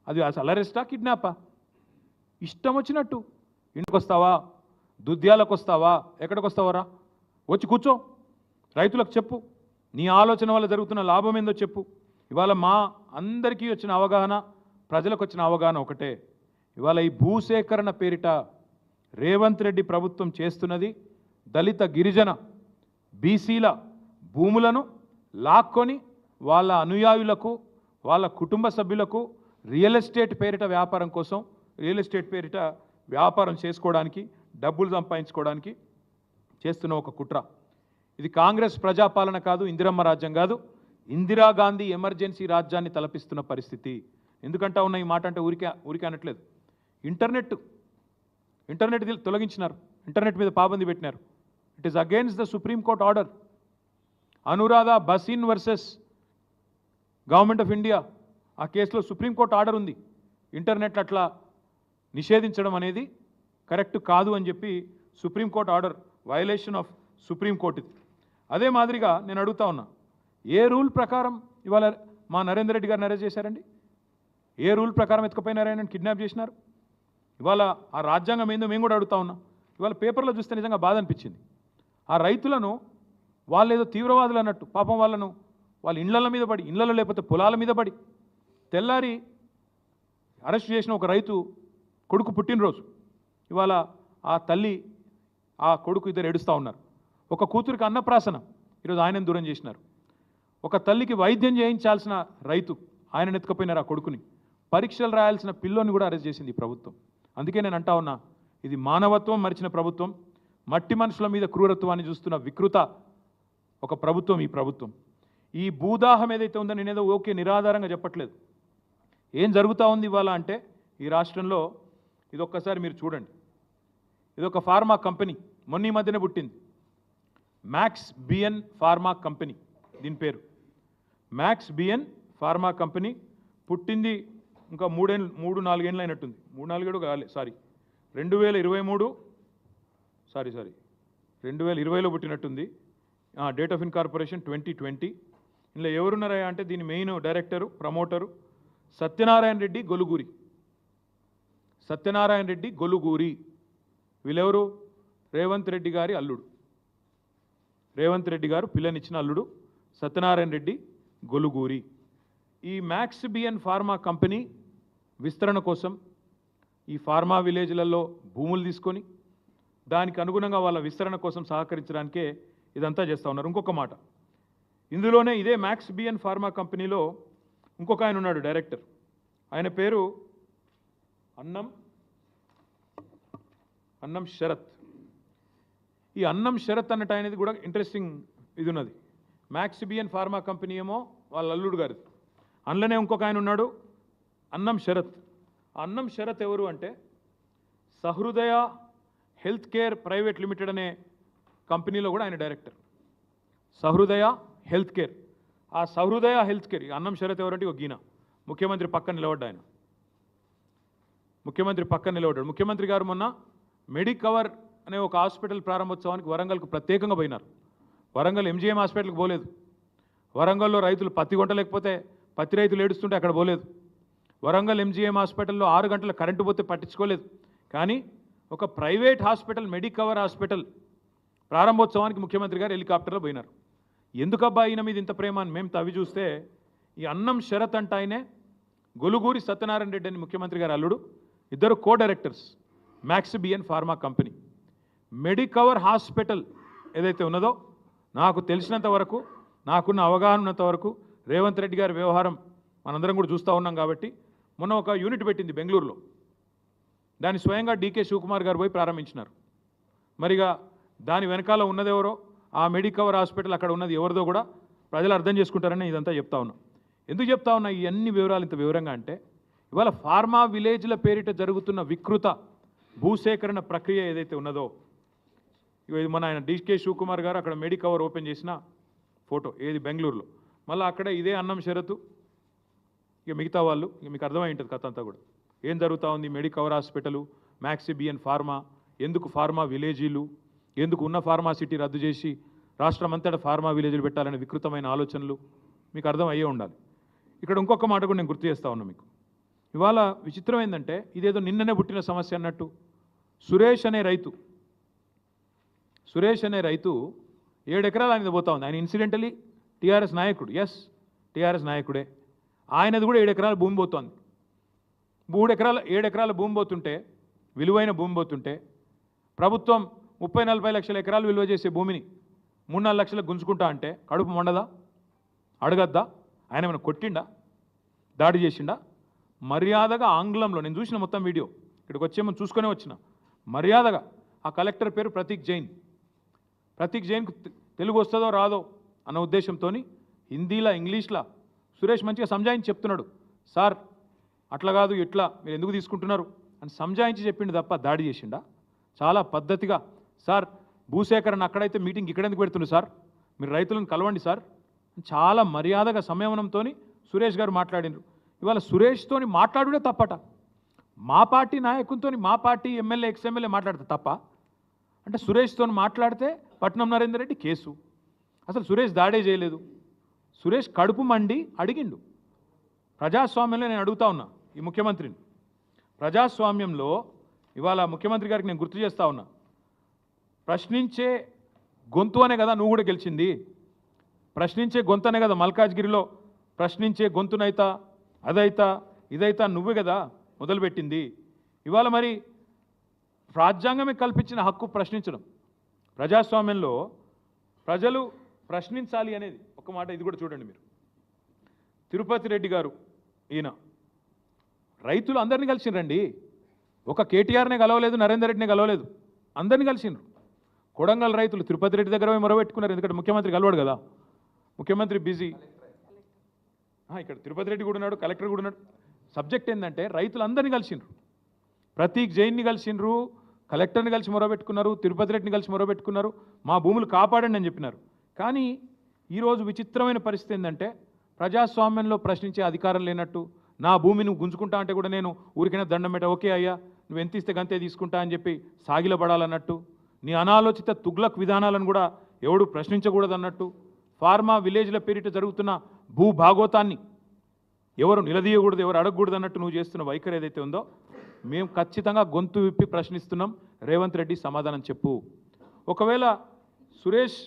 అది అసలు అరెస్టా, కిడ్నాపా? ఇష్టం వచ్చినట్టు ఇంటికి వస్తావా, దుద్యాలకు వస్తావా, ఎక్కడికి వస్తావరా, వచ్చి కూర్చో, రైతులకు చెప్పు, నీ ఆలోచన వల్ల జరుగుతున్న లాభం ఏందో చెప్పు. ఇవాళ మా అందరికీ వచ్చిన అవగాహన, ప్రజలకు వచ్చిన అవగాహన ఒకటే, ఇవాళ ఈ భూసేకరణ పేరిట రేవంత్ రెడ్డి ప్రభుత్వం చేస్తున్నది దళిత, గిరిజన, బీసీల భూములను లాక్కొని వాళ్ళ అనుయాయులకు, వాళ్ళ కుటుంబ సభ్యులకు రియల్ ఎస్టేట్ పేరిట వ్యాపారం కోసం, రియల్ ఎస్టేట్ పేరిట వ్యాపారం చేసుకోవడానికి, డబ్బులు సంపాదించుకోవడానికి చేస్తున్న ఒక కుట్ర. ఇది కాంగ్రెస్ ప్రజాపాలన కాదు, ఇందిరమ్మ రాజ్యం కాదు, ఇందిరాగాంధీ ఎమర్జెన్సీ రాజ్యాన్ని తలపిస్తున్న పరిస్థితి. ఎందుకంటా ఉన్న ఈ మాట అంటే ఊరికే అనట్లేదు. ఇంటర్నెట్ తొలగించినారు, ఇంటర్నెట్ మీద పాబంది పెట్టినారు. It is against the Supreme Court order. Anuradha Bhasin versus government of India, ఆ కేసులో సుప్రీంకోర్టు ఆర్డర్ ఉంది. ఇంటర్నెట్ అట్లా నిషేధించడం అనేది కరెక్ట్ కాదు అని చెప్పి supreme court order, violation of supreme court. అదే మాదిరిగా నేను అడుగుతా ఉన్నా, ఏ రూల్ ప్రకారం ఇవాళ మా నరేందర్ రెడ్డి గారిని అరెస్ట్ చేశారండి? ఏ రూల్ ప్రకారం ఎత్తుకుపోయినారని కిడ్నాప్ చేసినారు? ఇవాళ ఆ రాజ్యాంగం ఏందో మేము కూడా అడుగుతా ఉన్నాం. ఇవాళ పేపర్లో చూస్తే నిజంగా బాధ అనిపించింది. ఆ రైతులను వాళ్ళు ఏదో తీవ్రవాదులు అన్నట్టు, పాపం వాళ్ళను వాళ్ళ ఇళ్ల మీద పడి, ఇళ్లలో లేకపోతే పొలాల మీద పడి, తెల్లారి అరెస్ట్ చేసిన ఒక రైతు కొడుకు పుట్టినరోజు, ఇవాళ ఆ తల్లి, ఆ కొడుకు ఇద్దరు ఏడుస్తూ ఉన్నారు. ఒక కూతురికి అన్నప్రాసన, ఈరోజు ఆయనను దూరం చేసినారు. ఒక తల్లికి వైద్యం చేయించాల్సిన రైతు, ఆయన ఎత్తుకపోయినారు ఆ కొడుకుని. పరీక్షలు రాయాల్సిన పిల్లోని కూడా అరెస్ట్ చేసింది ఈ ప్రభుత్వం. అందుకే నేను అంటా ఉన్నా, ఇది మానవత్వం మరిచిన ప్రభుత్వం, మట్టి మనుషుల మీద క్రూరత్వాన్ని చూస్తున్న వికృత ఒక ప్రభుత్వం ఈ ప్రభుత్వం. ఈ భూదాహం ఏదైతే ఉందో, నేనేదో ఓకే నిరాధారంగా చెప్పట్లేదు. ఏం జరుగుతూ ఉంది ఇవాళ అంటే ఈ రాష్ట్రంలో, ఇది ఒక్కసారి మీరు చూడండి. ఇది ఒక ఫార్మా కంపెనీ, మొన్న ఈ మధ్యనే పుట్టింది, మ్యాక్స్ బిఎన్ ఫార్మా కంపెనీ. దీని పేరు మ్యాక్స్ బిఎన్ ఫార్మా కంపెనీ పుట్టింది ఇంకా 3-4 ఏళ్ళు అయినట్టుంది. 3-4 కాలే, సారీ 2020లో పుట్టినట్టుంది. Date of incorporation 2020. ఇందులో ఎవరున్నారా అంటే దీని main director, promoter Satyanarayana Reddy Goluguri. Satyanarayana Reddy Goluguri వీళ్ళెవరు? రేవంత్ రెడ్డి గారి అల్లుడు. రేవంత్ రెడ్డి గారు పిల్లనిచ్చిన అల్లుడు సత్యనారాయణ రెడ్డి గొలుగూరి. ఈ మ్యాక్సిబియన్ ఫార్మా కంపెనీ విస్తరణ కోసం ఈ ఫార్మా విలేజ్లలో భూములు తీసుకొని దానికి అనుగుణంగా వాళ్ళ విస్తరణ కోసం సహకరించడానికే ఇదంతా చేస్తూ ఉన్నారు. ఇంకొక మాట, ఇందులోనే ఇదే మ్యాక్సిబియన్ ఫార్మా కంపెనీలో ఇంకొక ఆయన ఉన్నాడు డైరెక్టర్. ఆయన పేరు అన్నం శరత్. ఈ అన్నం శరత్ అన్నట్టు అనేది కూడా ఇంట్రెస్టింగ్ ఇది ఉన్నది. మ్యాక్సిబియన్ ఫార్మా కంపెనీ ఏమో వాళ్ళ అల్లుడు గారిది. అందులోనే ఇంకొక ఆయన ఉన్నాడు అన్నం శరత్. అన్నం శరత్ ఎవరు అంటే సహృదయ హెల్త్ కేర్ ప్రైవేట్ లిమిటెడ్ అనే కంపెనీలో కూడా ఆయన డైరెక్టర్. సహృదయ health care. ఆ సహృదయ హెల్త్ కేర్ అన్నం శరత్ ఎవరంటే ఒక గీన ముఖ్యమంత్రి పక్కన నిలబడ్డా. ఆయన ముఖ్యమంత్రి పక్కన నిలబడ్డాడు. ముఖ్యమంత్రి గారు మొన్న మెడికవర్ అనే ఒక హాస్పిటల్ ప్రారంభోత్సవానికి వరంగల్కు ప్రత్యేకంగా పోయినారు. వరంగల్ ఎంజీఎం హాస్పిటల్కి పోలేదు. వరంగల్లో రైతులు పత్తి లేకపోతే పత్తి రైతులు ఏడుస్తుంటే అక్కడ పోలేదు. వరంగల్ ఎంజీఎం హాస్పిటల్లో 6 గంటల కరెంటు పోతే పట్టించుకోలేదు. కానీ ఒక ప్రైవేట్ హాస్పిటల్ మెడికవర్ హాస్పిటల్ ప్రారంభోత్సవానికి ముఖ్యమంత్రి గారు హెలికాప్టర్లో పోయినారు. ఎందుకబ్బా ఈయన మీద ఇంత ప్రేమ అని మేము తవ్వి చూస్తే ఈ అన్నం శరత్ అంటే ఆయనే గొలుగూరి సత్యనారాయణ రెడ్డి అని ముఖ్యమంత్రి గారు అల్లుడు. ఇద్దరు co directors Maxivian pharma company. Medicover hospital ఏదైతే ఉన్నదో నాకు తెలిసినంత వరకు, నాకున్న అవగాహన ఉన్నంత వరకు రేవంత్ రెడ్డి గారి వ్యవహారం మనందరం కూడా చూస్తూ ఉన్నాం కాబట్టి మొన్న ఒక యూనిట్ పెట్టింది బెంగళూరులో. దాన్ని స్వయంగా డీకే శివకుమార్ గారు పోయి ప్రారంభించినారు. మరిగా దాని వెనకాల ఉన్నదెవరో, ఆ మెడికవర్ హాస్పిటల్ అక్కడ ఉన్నది ఎవరిదో కూడా ప్రజలు అర్థం చేసుకుంటారని ఇదంతా చెప్తా ఉన్నాం. ఎందుకు చెప్తా ఉన్నా ఈ అన్ని వివరాలు ఇంత వివరంగా అంటే ఇవాళ ఫార్మా విలేజ్ల పేరిట జరుగుతున్న వికృత భూసేకరణ ప్రక్రియ ఏదైతే ఉన్నదో, ఇది మన ఆయన డీకే శివకుమార్ గారు అక్కడ మెడికవర్ ఓపెన్ చేసిన ఫోటో ఏది బెంగళూరులో. మళ్ళీ అక్కడ ఇదే అన్నం షరతు, ఇక మిగతా వాళ్ళు, ఇక మీకు అర్థమై ఉంటుంది కథ అంతా కూడా ఏం జరుగుతూ ఉంది. మెడికవర్ హాస్పిటలు, మ్యాక్సిబియన్ ఫార్మా, ఎందుకు ఫార్మా విలేజీలు, ఎందుకు ఉన్న ఫార్మా సిటీ రద్దు చేసి రాష్ట్రమంతటా ఫార్మా విలేజ్లు పెట్టాలనే వికృతమైన ఆలోచనలు మీకు అర్థం అయ్యే ఉండాలి. ఇక్కడ ఇంకొక మాట కూడా నేను గుర్తు చేస్తా ఉన్నా మీకు. ఇవాళ విచిత్రం ఏంటంటే ఇదేదో నిన్ననే పుట్టిన సమస్య అన్నట్టు సురేష్ అనే రైతు 7 ఎకరాలు ఆయన పోతా ఉంది. ఆయన ఇన్సిడెంటలీ టీఆర్ఎస్ నాయకుడు, ఎస్ టీఆర్ఎస్ నాయకుడే. ఆయనది కూడా 7 ఎకరాల భూమి పోతోంది. 7 ఎకరాల భూమి పోతుంటే, విలువైన భూమి పోతుంటే ప్రభుత్వం 30-40 లక్షల ఎకరాలు విలువ చేసే భూమిని 3-4 లక్షలకు గుంజుకుంటా అంటే కడుపు మండదా? అడగద్దా? ఆయన ఏమైనా కొట్టిండా? దాడి చేసిండా? మర్యాదగా ఆంగ్లంలో నేను చూసిన మొత్తం వీడియో, ఇక్కడికి వచ్చేమో చూసుకునే వచ్చిన, మర్యాదగా ఆ కలెక్టర్ పేరు ప్రతీక్ జైన్కు తెలుగు వస్తుందో రాదో అన్న ఉద్దేశంతో హిందీలా ఇంగ్లీష్లా సురేష్ మంచిగా సంజాయించి చెప్తున్నాడు. సార్ అట్లా కాదు, ఇట్లా మీరు ఎందుకు తీసుకుంటున్నారు అని సంజాయించి చెప్పిండు తప్ప దాడి చేసిండా? చాలా పద్ధతిగా, సార్ భూసేకరణ అక్కడైతే మీటింగ్ ఇక్కడ ఎందుకు పెడుతున్నారు సార్, మీరు రైతులను కలవండి సార్, చాలా మర్యాదగా సంయమనంతో సురేష్ గారు మాట్లాడినారు. ఇవాళ సురేష్తో మాట్లాడుడే తప్పట. మా పార్టీ నాయకునితో మా పార్టీ ఎమ్మెల్యే ఎక్స్ఎమ్మెల్యే మాట్లాడితే తప్ప అంటే సురేష్తో మాట్లాడితే పట్నం నరేందర్ రెడ్డి కేసు. అసలు సురేష్ దాడే చేయలేదు. సురేష్ కడుపు మండి అడిగిండు. ప్రజాస్వామ్యంలో నేను అడుగుతా ఉన్నా ఈ ముఖ్యమంత్రిని, ప్రజాస్వామ్యంలో ఇవాళ ముఖ్యమంత్రి గారికి నేను గుర్తు చేస్తా ఉన్నా, ప్రశ్నించే గొంతు అనే కదా నువ్వు కూడా గెలిచింది. ప్రశ్నించే గొంతు అనే కదా మల్కాజ్గిరిలో ప్రశ్నించే గొంతునైతా అదైతా ఇదైతా నువ్వే కదా మొదలుపెట్టింది. ఇవాళ మరి రాజ్యాంగమే కల్పించిన హక్కు ప్రశ్నించడం. ప్రజాస్వామ్యంలో ప్రజలు ప్రశ్నించాలి అనేది ఒక మాట. ఇది కూడా చూడండి మీరు, తిరుపతి రెడ్డి గారు ఈయన రైతులు అందరినీ కలిసిండ్రండి. ఒక కేటీఆర్నే కలవలేదు, నరేందర్ రెడ్డినే కలవలేదు, అందరినీ కలిసిండ్రు. కొడంగల్ రైతులు తిరుపతి రెడ్డి దగ్గర మొరబెట్టుకున్నారు. ఎందుకంటే ముఖ్యమంత్రి కలవాడు కదా, ముఖ్యమంత్రి బిజీ. ఇక్కడ తిరుపతి రెడ్డి కూడా ఉన్నాడు, కలెక్టర్ కూడా ఉన్నాడు. సబ్జెక్ట్ ఏంటంటే రైతులు అందరినీ కలిసిండ్రు. ప్రతీక్ జైన్ని కలిసిండ్రు, కలెక్టర్ని కలిసి మొరబెట్టుకున్నారు, తిరుపతి రెడ్డిని కలిసి మొరబెట్టుకున్నారు, మా భూములు కాపాడండి అని చెప్పినారు. కానీ ఈరోజు విచిత్రమైన పరిస్థితి ఏంటంటే ప్రజాస్వామ్యంలో ప్రశ్నించే అధికారం లేనట్టు నా భూమి నువ్వు గుంజుకుంటా అంటే కూడా నేను ఊరికైనా దండం పెట్ట ఓకే అయ్యా నువ్వు ఎంత ఇస్తే గంతే తీసుకుంటా అని చెప్పి సాగిలపడాలన్నట్టు నీ అనాలోచిత తుగ్లక్ విధానాలను కూడా ఎవడు ప్రశ్నించకూడదన్నట్టు ఫార్మా విలేజ్ల పేరిట జరుగుతున్న భూభాగోతాన్ని ఎవరు నిలదీయకూడదు ఎవరు అడగకూడదు అన్నట్టు నువ్వు చేస్తున్న వైఖరి ఏదైతే ఉందో మేము ఖచ్చితంగా గొంతు విప్పి ప్రశ్నిస్తున్నాం. రేవంత్ రెడ్డి సమాధానం చెప్పు. ఒకవేళ సురేష్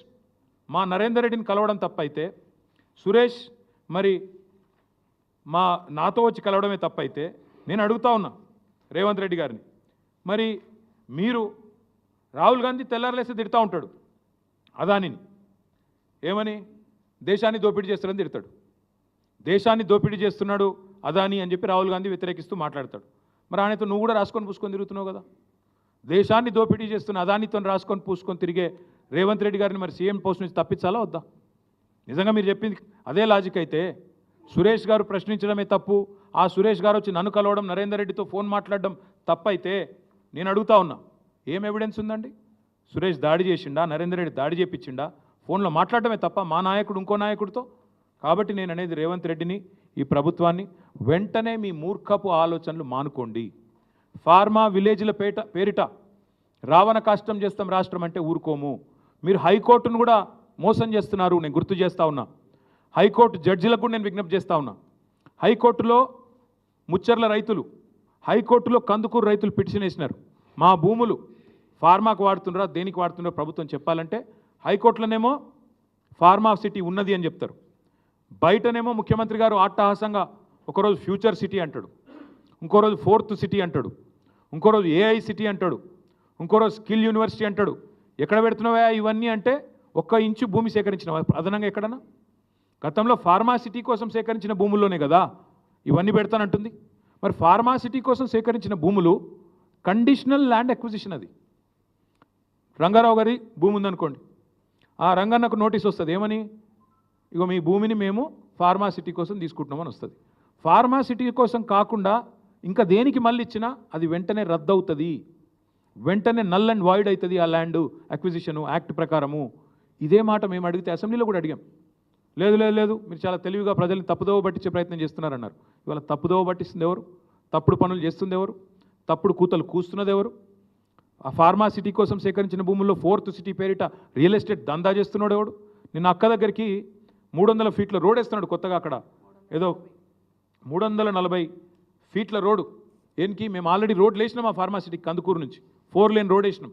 మా నరేందర్ రెడ్డిని కలవడం తప్పైతే, సురేష్ మరి నాతో వచ్చి కలవడమే తప్పైతే నేను అడుగుతా ఉన్నా రేవంత్ రెడ్డి గారిని, మరి మీరు రాహుల్ గాంధీ తెల్లారలేసి తిడతా ఉంటాడు అదానిని, ఏమని దేశాన్ని దోపిడీ చేస్తాడని తిడతాడు. దేశాన్ని దోపిడీ చేస్తున్నాడు అదాని అని చెప్పి రాహుల్ గాంధీ వ్యతిరేకిస్తూ మాట్లాడతాడు. మరి ఆయనతో నువ్వు కూడా రాసుకొని పూసుకొని తిరుగుతున్నావు కదా. దేశాన్ని దోపిడీ చేస్తున్న అదానితో రాసుకొని పూసుకొని తిరిగే రేవంత్ రెడ్డి గారిని మరి సీఎం పోస్ట్ నుంచి తప్పించాలా వద్దా? నిజంగా మీరు చెప్పింది అదే లాజిక్ అయితే సురేష్ గారు ప్రశ్నించడమే తప్పు, ఆ సురేష్ గారు వచ్చి నన్ను కలవడం నరేందర్ రెడ్డితో ఫోన్ మాట్లాడడం తప్పైతే నేను అడుగుతా ఉన్నా ఏం ఎవిడెన్స్ ఉందండి? సురేష్ దాడి చేసిండా, నరేందర్ రెడ్డి దాడి చేపించిండా? ఫోన్లో మాట్లాడటమే తప్ప మా నాయకుడు ఇంకో నాయకుడితో. కాబట్టి నేను అనేది రేవంత్ రెడ్డిని, ఈ ప్రభుత్వాన్ని వెంటనే మీ మూర్ఖపు ఆలోచనలు మానుకోండి. ఫార్మా విలేజ్ల పేరిట రావణ కాష్టం చేస్తాం రాష్ట్రం అంటే ఊరుకోము. మీరు హైకోర్టును కూడా మోసం చేస్తున్నారు. నేను గుర్తు చేస్తూ ఉన్నా, హైకోర్టు జడ్జిలకు కూడా నేను విజ్ఞప్తి చేస్తూ ఉన్నా. హైకోర్టులో ముచ్చర్ల రైతులు, హైకోర్టులో కందుకూరు రైతులు పిటిషన్ వేసినారు. మా భూములు ఫార్మాకు వాడుతున్నారా దేనికి వాడుతున్నారో ప్రభుత్వం చెప్పాలంటే హైకోర్టులోనేమో ఫార్మా సిటీ ఉన్నది అని చెప్తారు, బయటనేమో ముఖ్యమంత్రి గారు అట్టహాసంగా ఒకరోజు ఫ్యూచర్ సిటీ అంటాడు, ఇంకో రోజు ఫోర్త్ సిటీ అంటాడు, ఇంకో రోజు ఏఐ సిటీ అంటాడు, ఇంకో రోజు స్కిల్ యూనివర్సిటీ అంటాడు. ఎక్కడ పెడుతున్నావా ఇవన్నీ అంటే 1 ఇంచు భూమి సేకరించినవా అదనంగా ఎక్కడన్నా? గతంలో ఫార్మా సిటీ కోసం సేకరించిన భూముల్లోనే కదా ఇవన్నీ పెడతానంటుంది. మరి ఫార్మా సిటీ కోసం సేకరించిన భూములు కండిషనల్ ల్యాండ్ అక్విజిషన్. అది రంగారావు గారి భూమి ఉందనుకోండి, ఆ రంగన్నకు నోటీస్ వస్తుంది ఏమని, ఇగో మీ భూమిని మేము ఫార్మా సిటీ కోసం తీసుకుంటున్నామని వస్తుంది. ఫార్మా సిటీ కోసం కాకుండా ఇంకా దేనికి మళ్ళీ ఇచ్చినా అది వెంటనే రద్దు అవుతుంది, వెంటనే నల్ అండ్ వాయిడ్ అవుతుంది ఆ ల్యాండ్ అక్విజిషను యాక్ట్ ప్రకారము. ఇదే మాట మేము అడిగితే అసెంబ్లీలో కూడా అడిగాం. లేదు లేదు లేదు మీరు చాలా తెలివిగా ప్రజల్ని తప్పుదోవ పట్టించే ప్రయత్నం చేస్తున్నారన్నారు. ఇవాళ తప్పుదోవ పట్టిస్తుంది ఎవరు? తప్పుడు పనులు చేస్తుంది ఎవరు? తప్పుడు కూతలు కూస్తున్నది ఎవరు? ఆ ఫార్మా సిటీ కోసం సేకరించిన భూముల్లో ఫోర్త్ సిటీ పేరిట రియల్ ఎస్టేట్ దందా చేస్తున్నాడు ఎవడు? నిన్న అక్క దగ్గరికి 300 ఫీట్ల రోడ్ వేస్తున్నాడు కొత్తగా, అక్కడ ఏదో 340 ఫీట్ల రోడ్డు. ఏనికి మేము ఆల్రెడీ రోడ్లు వేసినాం ఆ ఫార్మా సిటీకి, కందుకూరు నుంచి 4 లేన్ రోడ్ వేసినాం,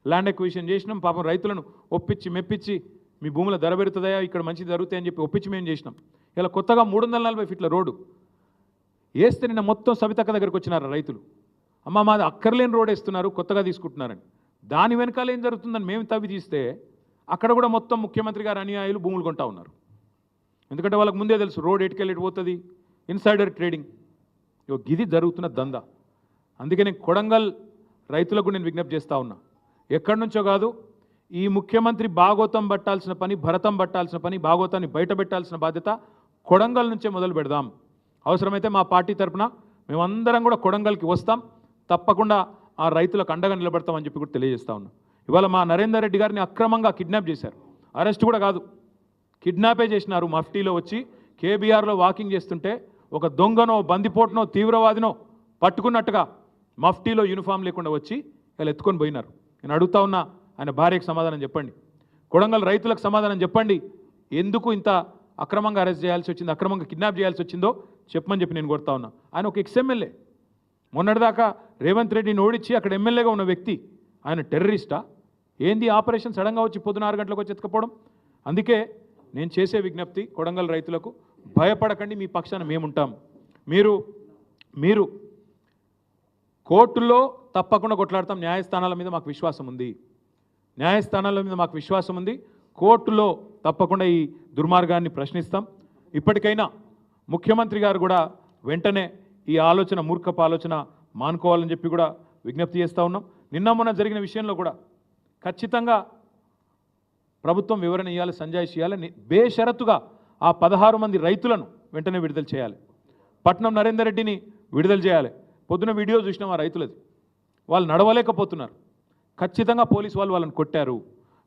ల్యాండ్ ఎక్విజిషన్ చేసినాం. పాపం రైతులను ఒప్పించి మెప్పించి మీ భూముల ధర పెరుగుతుందా ఇక్కడ మంచిది జరుగుతాయని చెప్పి ఒప్పించి మేము చేసినాం. ఇలా కొత్తగా 340 ఫీట్ల రోడ్డు వేస్తే నిన్న మొత్తం సవితక్క దగ్గరికి వచ్చినారు రైతులు, అమ్మ మాది అక్కర్లేని రోడ్ వేస్తున్నారు కొత్తగా తీసుకుంటున్నారని. దాని వెనకాల ఏం జరుగుతుందని మేము తవ్వి తీస్తే అక్కడ కూడా మొత్తం ముఖ్యమంత్రి గారు అనుయాయులు భూములు కొంటా ఉన్నారు. ఎందుకంటే వాళ్ళకి ముందే తెలుసు రోడ్ ఎటుకెళ్ళి పోతుంది, ఇన్సైడర్ ట్రేడింగ్. ఇది జరుగుతున్న దందా. అందుకే నేను కొడంగల్ రైతులకు నేను విజ్ఞప్తి చేస్తూ ఉన్నా, ఎక్కడి నుంచో కాదు, ఈ ముఖ్యమంత్రి భాగోతం పట్టాల్సిన పని, భరతం పట్టాల్సిన పని, భాగోతాన్ని బయట పెట్టాల్సిన బాధ్యత కొడంగల్ నుంచే మొదలు పెడదాం. అవసరమైతే మా పార్టీ తరఫున మేమందరం కూడా కొడంగల్కి వస్తాం, తప్పకుండా ఆ రైతులకు అండగా నిలబడతామని చెప్పి కూడా తెలియజేస్తా ఉన్నా. ఇవాళ మా నరేందర్ రెడ్డి గారిని అక్రమంగా కిడ్నాప్ చేశారు, అరెస్ట్ కూడా కాదు కిడ్నాపే చేసినారు. మఫ్టీలో వచ్చి కేబీఆర్లో వాకింగ్ చేస్తుంటే ఒక దొంగనో బందిపోటునో తీవ్రవాదినో పట్టుకున్నట్టుగా మఫ్టీలో యూనిఫామ్ లేకుండా వచ్చి ఇలా ఎత్తుకొని పోయినారు. నేను అడుగుతా ఉన్నా, ఆయన భార్యకు సమాధానం చెప్పండి, కొడంగల్ రైతులకు సమాధానం చెప్పండి, ఎందుకు ఇంత అక్రమంగా అరెస్ట్ చేయాల్సి వచ్చింది, అక్రమంగా కిడ్నాప్ చేయాల్సి వచ్చిందో చెప్పమని చెప్పి నేను కోరుతా ఉన్నా. ఆయన ఒక ఎక్స్ఎమ్మెల్యే, మొన్నటిదాకా రేవంత్ రెడ్డిని ఓడించి అక్కడ ఎమ్మెల్యేగా ఉన్న వ్యక్తి, ఆయన టెర్రరిస్టా ఏంది? ఆపరేషన్ సడన్గా వచ్చి పొద్దున 6 గంటలకు వచ్చి ఎత్తుకపోవడం. అందుకే నేను చేసే విజ్ఞప్తి కొడంగల్ రైతులకు, భయపడకండి, మీ పక్షాన మేముంటాం. మీరు కోర్టుల్లో తప్పకుండా కొట్లాడతాం, న్యాయస్థానాల మీద మాకు విశ్వాసం ఉంది, న్యాయస్థానాల మీద మాకు విశ్వాసం ఉంది. కోర్టులో తప్పకుండా ఈ దుర్మార్గాన్ని ప్రశ్నిస్తాం. ఇప్పటికైనా ముఖ్యమంత్రి గారు కూడా వెంటనే ఈ ఆలోచన, మూర్ఖపు ఆలోచన మానుకోవాలని చెప్పి కూడా విజ్ఞప్తి చేస్తూ ఉన్నాం. నిన్న మొన్న జరిగిన విషయంలో కూడా ఖచ్చితంగా ప్రభుత్వం వివరణ ఇవ్వాలి, సంజాయిషి ఇవ్వాలి. బేషరతుగా ఆ 16 మంది రైతులను వెంటనే విడుదల చేయాలి. పట్నం నరేందర్ రెడ్డిని విడుదల చేయాలి. పొద్దున వీడియో చూసినాం ఆ రైతులది, వాళ్ళు నడవలేకపోతున్నారు. ఖచ్చితంగా పోలీసు వాళ్ళు వాళ్ళని కొట్టారు.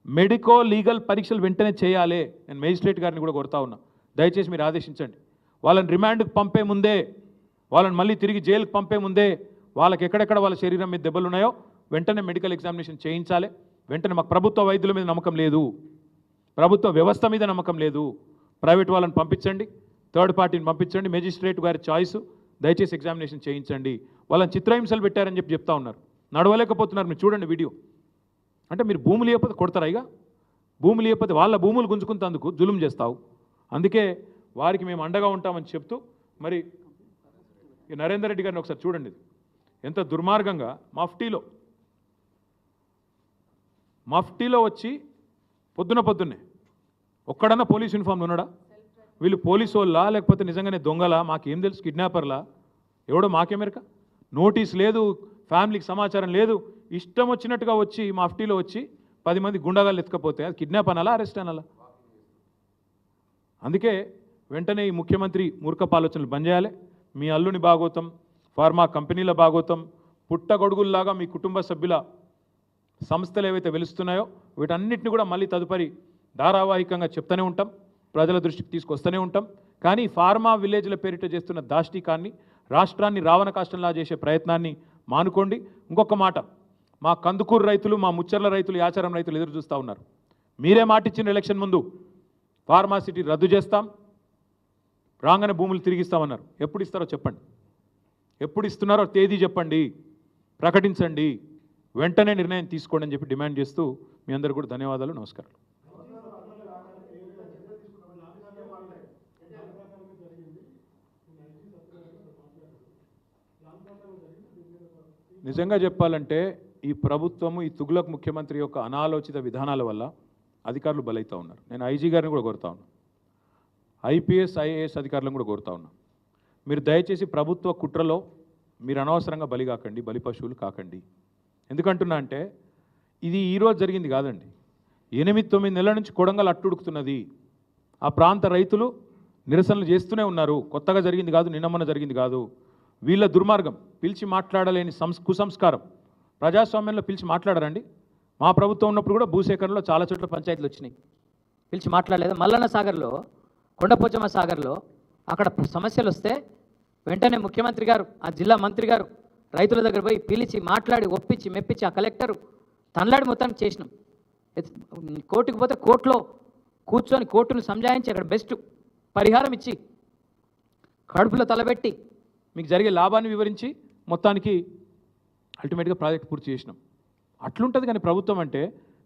మెడికో లీగల్ పరీక్షలు వెంటనే చేయాలి. నేను మేజిస్ట్రేట్ గారిని కూడా కోరుతా ఉన్నా, దయచేసి మీరు ఆదేశించండి. వాళ్ళని రిమాండ్కి పంపే ముందే, వాళ్ళని మళ్ళీ తిరిగి జైలుకి పంపే ముందే వాళ్ళకి ఎక్కడెక్కడ వాళ్ళ శరీరం మీద దెబ్బలు ఉన్నాయో వెంటనే మెడికల్ ఎగ్జామినేషన్ చేయించాలి. వెంటనే మాకు ప్రభుత్వ వైద్యుల మీద నమ్మకం లేదు, ప్రభుత్వ వ్యవస్థ మీద నమ్మకం లేదు. ప్రైవేట్ వాళ్ళని పంపించండి, థర్డ్ పార్టీని పంపించండి, మేజిస్ట్రేట్ గారి చాయిస్. దయచేసి ఎగ్జామినేషన్ చేయించండి. వాళ్ళని చిత్రహింసలు పెట్టారని చెప్తా ఉన్నారు, నడవలేకపోతున్నారు. మీరు చూడండి వీడియో. అంటే మీరు భూములు ఇవ్వకపోతే కొడతారా? ఇక భూములు ఇవ్వకపోతే వాళ్ళ భూములు గుంజుకుంటేందుకు జులుం చేస్తావు. అందుకే వారికి మేము అండగా ఉంటామని చెప్తూ, మరి ఈ నరేందర్ రెడ్డి గారిని ఒకసారి చూడండి, ఎంత దుర్మార్గంగా మఫ్టీలో వచ్చి పొద్దున్నే ఒక్కడన్నా పోలీస్ యూనిఫామ్లో ఉన్నాడా? వీళ్ళు పోలీసు వాళ్ళా లేకపోతే నిజంగానే దొంగలా? మాకేం తెలుసు, కిడ్నాపర్లా? ఎవడో మాకేమెరక. నోటీస్ లేదు, ఫ్యామిలీకి సమాచారం లేదు, ఇష్టం వచ్చినట్టుగా వచ్చి మఫ్టీలో వచ్చి 10 మంది గుండాగాళ్ళు ఎత్తుకపోతే అది కిడ్నాప్ అనాలా, అరెస్ట్ అనాలా? అందుకే వెంటనే ఈ ముఖ్యమంత్రి మూర్ఖపు ఆలోచనలు బంద్ చేయాలి. మీ అల్లుని భాగోతం, ఫార్మా కంపెనీల భాగోతం, పుట్టగొడుగుల్లాగా మీ కుటుంబ సభ్యుల సంస్థలు ఏవైతే వెలుస్తున్నాయో వీటన్నిటిని కూడా మళ్ళీ తదుపరి ధారావాహికంగా చెప్తూనే ఉంటాం, ప్రజల దృష్టికి తీసుకొస్తూనే ఉంటాం. కానీ ఫార్మా విలేజ్ల పేరిట చేస్తున్న దాష్టికాన్ని, రాష్ట్రాన్ని రావణ కాష్టంలా చేసే ప్రయత్నాన్ని మానుకోండి. ఇంకొక మాట, మా కందుకూరు రైతులు, మా ముచ్చర్ల రైతులు, యాచారం రైతులు ఎదురు చూస్తూ ఉన్నారు. మీరే మాటిచ్చిన ఎలక్షన్ ముందు ఫార్మాసిటీ రద్దు చేస్తాం, రాగానే భూములు తిరిగిస్తామన్నారు. ఎప్పుడు ఇస్తారో చెప్పండి, ఎప్పుడు ఇస్తున్నారో తేదీ చెప్పండి, ప్రకటించండి, వెంటనే నిర్ణయం తీసుకోండి అని చెప్పి డిమాండ్ చేస్తూ మీ అందరికీ కూడా ధన్యవాదాలు, నమస్కారం. నిజంగా చెప్పాలంటే ఈ ప్రభుత్వము, ఈ తుగ్లక్ ముఖ్యమంత్రి యొక్క అనాలోచిత విధానాల వల్ల అధికారులు బలైతూ ఉన్నారు. నేను ఐజీ గారిని కూడా కోరుతా ఉన్నాను, ఐపీఎస్ ఐఏఎస్ అధికారులను కూడా కోరుతా ఉన్నాను, మీరు దయచేసి ప్రభుత్వ కుట్రలో మీరు అనవసరంగా బలి కాకండి, బలి పశువులు కాకండి. ఎందుకంటున్నా అంటే ఇది ఈరోజు జరిగింది కాదండి, 8-9 నెలల నుంచి కొడంగల్ అట్టుడుకుతున్నది. ఆ ప్రాంత రైతులు నిరసనలు చేస్తూనే ఉన్నారు. కొత్తగా జరిగింది కాదు, నిన్నమన్న జరిగింది కాదు. వీళ్ళ దుర్మార్గం, పిలిచి మాట్లాడలేని కుసంస్కారం. ప్రజాస్వామ్యంలో పిలిచి మాట్లాడారండి? మా ప్రభుత్వం ఉన్నప్పుడు కూడా భూసేకరణలో చాలా చోట్ల పంచాయతీలు వచ్చినాయి, పిలిచి మాట్లాడలేదు. మల్లన్న సాగర్లో, కొండపోచమ్మ సాగర్లో అక్కడ సమస్యలు వస్తే వెంటనే ముఖ్యమంత్రి గారు, ఆ జిల్లా మంత్రి గారు రైతుల దగ్గర పోయి పిలిచి మాట్లాడి ఒప్పించి మెప్పించి ఆ కలెక్టరు తనలాడి మొత్తానికి చేసినాం. కోర్టుకు పోతే కోర్టులో కూర్చొని కోర్టును సంజాయించి అక్కడ బెస్ట్ పరిహారం ఇచ్చి కడుపులో తలబెట్టి మీకు జరిగే లాభాన్ని వివరించి మొత్తానికి అల్టిమేట్గా ప్రాజెక్ట్ పూర్తి చేసినాం. అట్లుంటుంది. కానీ ప్రభుత్వం అంటే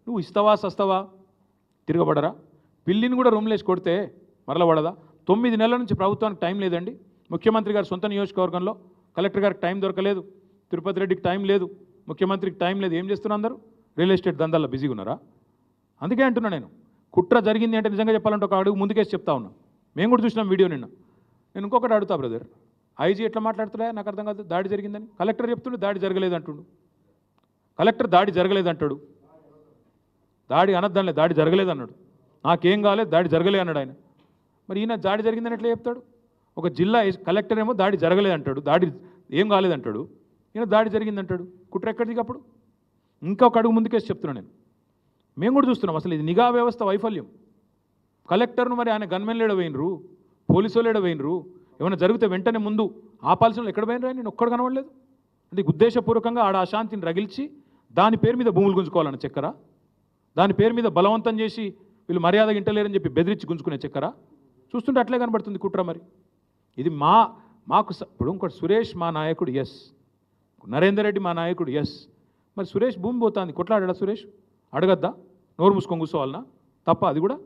నువ్వు ఇస్తావా సస్తావా, తిరగబడరా? పిల్లిని కూడా రూమ్లో వేసి కొడితే మరల పడదా? 9 నెలల నుంచి ప్రభుత్వానికి టైం లేదండి. ముఖ్యమంత్రి గారు సొంత నియోజకవర్గంలో కలెక్టర్ గారికి టైం దొరకలేదు, తిరుపతి రెడ్డికి టైం లేదు, ముఖ్యమంత్రికి టైం లేదు. ఏం చేస్తున్నారు అందరూ? రియల్ ఎస్టేట్ దందాల్లో బిజీగా ఉన్నారా? అందుకే అంటున్నా నేను, కుట్ర జరిగింది అంటే నిజంగా చెప్పాలంటే ఒక అడుగు ముందుకేసి చెప్తా ఉన్నా. మేము కూడా చూసినాం వీడియో నిన్న. నేను ఇంకొకటి అడుగుతా బ్రదర్, ఐజీ ఎట్లా మాట్లాడుతున్నా నాకు అర్థం కాదు. దాడి జరిగిందని కలెక్టర్ చెప్తుండే, దాడి జరగలేదు అంటుండు. కలెక్టర్ దాడి జరగలేదు అంటాడు, దాడి అనద్దానిలే, దాడి జరగలేదు అన్నాడు. నాకేం కాలేదు, దాడి జరగలే అన్నాడు ఆయన. మరి ఈయన దాడి జరిగిందని ఎట్లా చెప్తాడు? ఒక జిల్లా కలెక్టర్ ఏమో దాడి జరగలేదు అంటాడు, దాడి ఏం కాలేదంటాడు. ఈయన దాడి జరిగిందంటాడు. కుట్ర ఎక్కడిది అప్పుడు? ఇంకొక అడుగు ముందుకేసి చెప్తున్నాను నేను. మేము కూడా చూస్తున్నాం అసలు ఇది నిఘా వ్యవస్థ వైఫల్యం. కలెక్టర్ను మరి ఆయన గన్మెన్లు ఎడవేయినరు, పోలీసు వాళ్ళు ఎడవేయినరు. ఏమైనా జరిగితే వెంటనే ముందు ఆపాల్సిన వాళ్ళు ఎక్కడ పోయినరు? నేను ఒక్కడు కనవడలేదు. అంటే ఉద్దేశపూర్వకంగా ఆడ అశాంతిని రగిల్చి దాని పేరు మీద భూములు గుంజుకోవాలని చక్కరా? దాని పేరు మీద బలవంతం చేసి వీళ్ళు మర్యాద ఇంటలేరని చెప్పి బెదిరించి గుంజుకునే చక్కరా? చూస్తుంటే అట్లే కనబడుతుంది కుట్ర. మరి ఇది మాకు ఇప్పుడు ఇంకోటి, సురేష్ మా నాయకుడు ఎస్, నరేందర్ రెడ్డి మా నాయకుడు ఎస్. మరి సురేష్ భూమి పోతుంది, కొట్లాడా సురేష్? అడగద్దా? నోరు మూసుకొని కూర్చోవాలన్నా? తప్ప అది కూడా?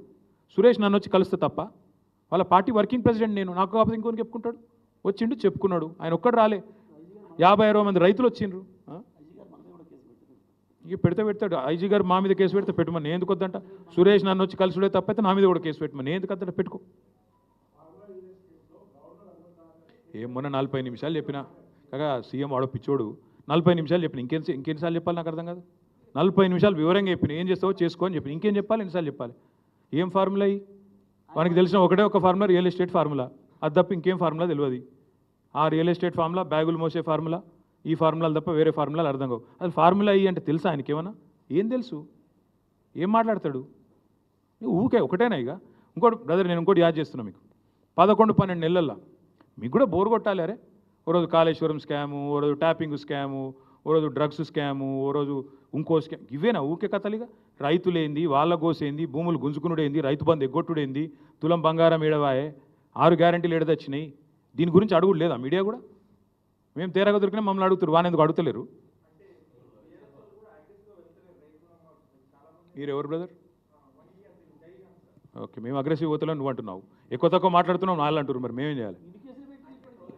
సురేష్ నన్ను వచ్చి కలిస్తే తప్ప? వాళ్ళ పార్టీ వర్కింగ్ ప్రెసిడెంట్ నేను, నాకు కాకపోతే ఇంకొని చెప్పుకుంటాడు. వచ్చిండు చెప్పుకున్నాడు, ఆయన ఒక్కడు రాలే. 50-60 మంది రైతులు వచ్చిండ్రు. ఇక పెడతాడు ఐజీ గారు, మా మీద కేసు పెడితే పెట్టమని నేను ఎందుకు వద్దంట? సురేష్ నన్ను వచ్చి కలిసిడే తప్పైతే నా మీద కూడా కేసు పెట్టమని నేను ఎందుకు వద్దంట? పెట్టుకో. ఏమన్నా 40 నిమిషాలు చెప్పినా కాగా సీఎం వాడో పిచ్చోడు, 40 నిమిషాలు చెప్పిన. ఇంకెన్నిసార్లు చెప్పాలి నాకు అర్థం కాదు. 40 నిమిషాలు వివరంగా చెప్పిన, ఏం చేస్తావో చేసుకో అని చెప్పి. ఇంకేం చెప్పాలి? ఎన్నిసార్లు చెప్పాలి? ఏం ఫార్ములా అయ్యి? మనకి తెలిసిన ఒకటే ఒక ఫార్ములా, రియల్ ఎస్టేట్ ఫార్ములా. అది తప్ప ఇంకేం ఫార్ములా తెలియదు. ఆ రియల్ ఎస్టేట్ ఫార్ములా, బ్యాగులు మోసే ఫార్ములా, ఈ ఫార్ములాలు తప్ప వేరే ఫార్ములాలు అర్థం కావు. అది ఫార్ములా అయ్యి అంటే తెలుసా ఆయనకి? ఏమన్నా ఏం తెలుసు? ఏం మాట్లాడతాడు? ఊకే ఒకటేనా? ఇక ఇంకోటి బ్రదర్, నేను ఇంకోటి యాద్ చేస్తున్నా మీకు. 11-12 నెలల్లో మీకు కూడా బోర్ కొట్టాలి. అరే ఓ రోజు కాళేశ్వరం స్కాము, ఓ రోజు ట్యాపింగ్ స్కాము, ఓ రోజు డ్రగ్స్ స్కాము, ఓ రోజు ఇంకో స్కామ్. ఇవేనా ఊకే కథలిగా? రైతులేంది, వాళ్ళ గోసేంది, భూములు గుంజుకునుడేంది, రైతు బంధు ఎగ్గొట్టుడేంది, తులం బంగారం ఏడవాయే, 6 గ్యారెంటీలు ఏడదొచ్చినాయి. దీని గురించి అడుగుడు లేదా మీడియా కూడా? మేము తేరగా దొరికినా మమ్మల్ని అడుగుతారు, వానెందుకు అడుగుతలేరు? మీరు ఎవరు బ్రదర్? ఓకే, మేము అగ్రెసివ్ పోతలేం నువ్వు అంటున్నావు, ఎక్కువ తక్కువ మాట్లాడుతున్నావు వాళ్ళు అంటారు. మరి మేమేం చేయాలి?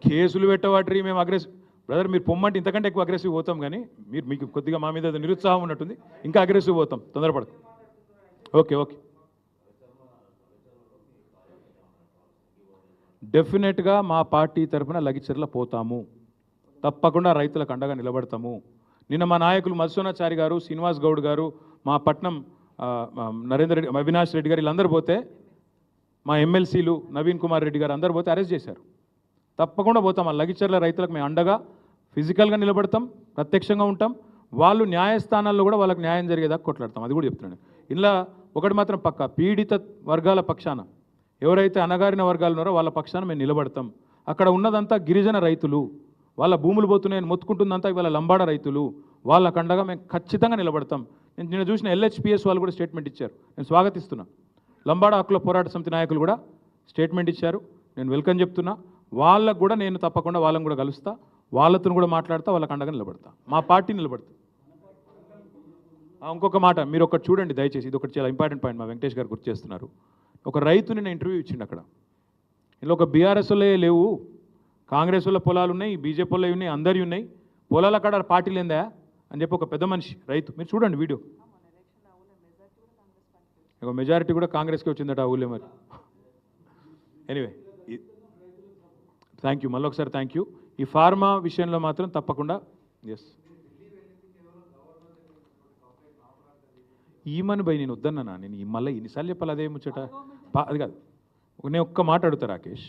కేసులు పెట్టవాటి మేము అగ్రెసివ్ బ్రదర్. మీరు పొమ్మంటే ఇంతకంటే ఎక్కువ అగ్రెసివ్ పోతాం, కానీ మీకు కొద్దిగా మా మీద నిరుత్సాహం ఉన్నట్టుంది, ఇంకా అగ్రెసివ్ పోతాం, తొందరపడదు. ఓకే ఓకే, డెఫినెట్గా మా పార్టీ తరఫున లగిచర్ల పోతాము, తప్పకుండా రైతులకు అండగా నిలబడతాము. నిన్న మా నాయకులు మధుసూనాచారి గారు, శ్రీనివాస్ గౌడ్ గారు, మా పట్నం నరేందర్ రెడ్డి, అవినాష్ రెడ్డి గారు, వీళ్ళందరూ పోతే, మా ఎమ్మెల్సీలు నవీన్ కుమార్ రెడ్డి గారు అందరూ పోతే అరెస్ట్ చేశారు. తప్పకుండా పోతాం. ఆ లగిచర్ల రైతులకు మేము అండగా ఫిజికల్గా నిలబడతాం, ప్రత్యక్షంగా ఉంటాం. వాళ్ళు న్యాయస్థానాల్లో కూడా వాళ్ళకి న్యాయం జరిగేదాకా కొట్లాడతాం. అది కూడా చెప్తున్నాను. ఇలా ఒకటి మాత్రం పక్క, పీడిత వర్గాల పక్షాన ఎవరైతే అణగారిన వర్గాలు ఉన్నారో వాళ్ళ పక్షాన మేము నిలబడతాం. అక్కడ ఉన్నదంతా గిరిజన రైతులు, వాళ్ళ భూములు పోతున్నాయని మొత్తుకుంటుందంతా ఇవాళ లంబాడ రైతులు, వాళ్ళ అండగా మేము ఖచ్చితంగా నిలబడతాం. నేను చూసిన ఎల్హెచ్పిఎస్ వాళ్ళు కూడా స్టేట్మెంట్ ఇచ్చారు, నేను స్వాగతిస్తున్నా. లంబాడ హక్కుల పోరాట సమితి నాయకులు కూడా స్టేట్మెంట్ ఇచ్చారు, నేను వెల్కమ్ చెప్తున్నా. వాళ్ళకు కూడా నేను తప్పకుండా వాళ్ళని కూడా కలుస్తా, వాళ్ళతో కూడా మాట్లాడతా, వాళ్ళకి అండగా నిలబడతా, మా పార్టీ నిలబడతా. ఇంకొక మాట మీరు ఒకటి చూడండి దయచేసి, ఇది ఒకటి చాలా ఇంపార్టెంట్ పాయింట్ మా వెంకటేష్ గారు గుర్తు చేస్తున్నారు. ఒక రైతుని నేను ఇంటర్వ్యూ ఇచ్చిండు అక్కడ. ఇలా ఒక బీఆర్ఎస్లో లేవు, కాంగ్రెస్ వాళ్ళ పొలాలు ఉన్నాయి, బీజేపీ వాళ్ళు ఉన్నాయి, అందరి ఉన్నాయి, పొలాల కాడ పార్టీలు ఏందా అని చెప్పి ఒక పెద్ద మనిషి రైతు, మీరు చూడండి వీడియో. ఒక మెజారిటీ కూడా కాంగ్రెస్కి వచ్చిందట ఆ ఊళ్ళో. మరి ఎనీవే థ్యాంక్ యూ, మళ్ళీ ఒకసారి థ్యాంక్ యూ. ఈ ఫార్మా విషయంలో మాత్రం తప్పకుండా ఎస్ ఈమని పోయి నేను వద్దన్నా, నేను మళ్ళీ ఇన్నిసార్లు చెప్పాలి అదే ముచ్చట. అది కాదు, నేను ఒక్క మాట అడుగుతా రాకేష్,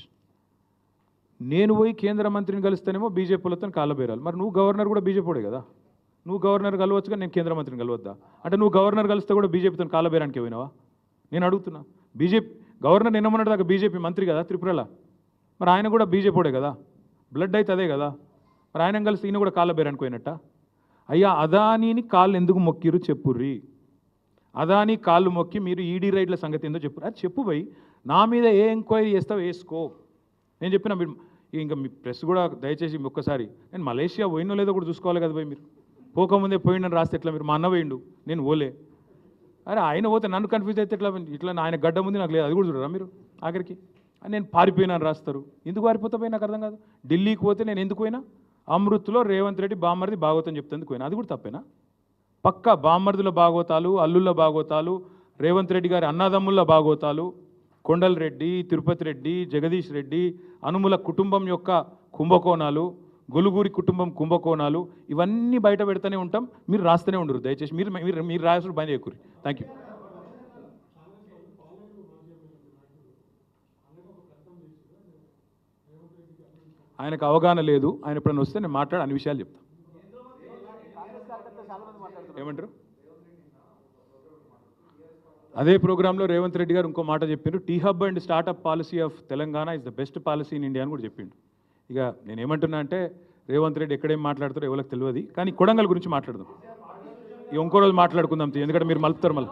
నేను పోయి కేంద్ర మంత్రిని కలుస్తానేమో బీజేపీలతో కాళ్ళబేరాలి. మరి నువ్వు గవర్నర్ కూడా బీజేపీడే కదా, నువ్వు గవర్నర్ కలవచ్చు కానీ నేను కేంద్ర మంత్రిని కలవద్దా? అంటే నువ్వు గవర్నర్ కలిస్తే కూడా బీజేపీతో కాళ్ళబేరానికి పోయినావా? నేను అడుగుతున్నా. బీజేపీ గవర్నర్ నిన్నమన్నట్టు దాకా బీజేపీ మంత్రి కదా త్రిపురలో, మరి ఆయన కూడా బీజేపీడే కదా, బ్లడ్ అయితే అదే కదా, మరి ఆయన కలిసి ఈయన కూడా కాళ్ళబేరానికి పోయినట్ట? అయ్యా అదానీని కాళ్ళు ఎందుకు మొక్కిరు చెప్పుర్రి, అదానీ కాళ్ళు మొక్కి మీరు ఈడీ రైడ్ల సంగతి ఏందో చెప్పు. అది చెప్పు పోయి, నా మీద ఏ ఎంక్వైరీ చేస్తావు వేసుకో. నేను చెప్పిన మీరు ఇంకా మీ ప్రెస్ కూడా దయచేసి ఒక్కసారి, నేను మలేషియా పోయినో లేదో కూడా చూసుకోవాలి కదా పోయి. మీరు పోకముందే పోయిండని రాస్తే ఎట్లా? మీరు మా అన్న పోయిండు, నేను పోలే. అరే ఆయన పోతే నన్ను కన్ఫ్యూజ్ అయితే ఎట్లా? ఇట్లా ఆయన గడ్డ ముందు నాకు లేదు, అది కూడా చూడరా మీరు ఆఖరికి? నేను పారిపోయినాను రాస్తారు. ఎందుకు పారిపోతా పోయి నాకు అర్థం కాదు. ఢిల్లీకి పోతే నేను ఎందుకు పోయినా? అమృత్లో రేవంత్ రెడ్డి బామ్మర్ది భాగవతం చెప్తేందుకు పోయినా, అది కూడా తప్పేనా? పక్కా బామ్మర్దుల భాగవతాలు, అల్లుళ్ళ భాగవతాలు, రేవంత్ రెడ్డి గారి అన్నదమ్ముళ్ళ భాగవతాలు, కొండల రెడ్డి, తిరుపతి రెడ్డి, జగదీష్ రెడ్డి, అనుముల కుటుంబం యొక్క కుంభకోణాలు, గొలుగూరి కుటుంబం కుంభకోణాలు, ఇవన్నీ బయట పెడతానే ఉంటాం. మీరు రాస్తూనే ఉండరు దయచేసి, మీరు రాసుడు బంద్ చేయకూరి. Thank you. ఆయనకు అవగాహన లేదు, ఆయన ఎప్పుడైనా వస్తే నేను మాట్లాడి అన్ని విషయాలు చెప్తాను. ఏమంటారు? అదే ప్రోగ్రాంలో రేవంత్ రెడ్డి గారు ఇంకో మాట చెప్పిండ్రు, T hub and startup policy of Telangana is the best policy in India అని కూడా చెప్పిండు. ఇక నేను ఏమంటున్నా అంటే, రేవంత్ రెడ్డి ఎక్కడేం మాట్లాడతారో ఎవరికి తెలియదు, కానీ కొడంగల్ గురించి మాట్లాడదాం. ఇంకో రోజు మాట్లాడుకుందాం, ఎందుకంటే మీరు మలుపుతారు మళ్ళీ.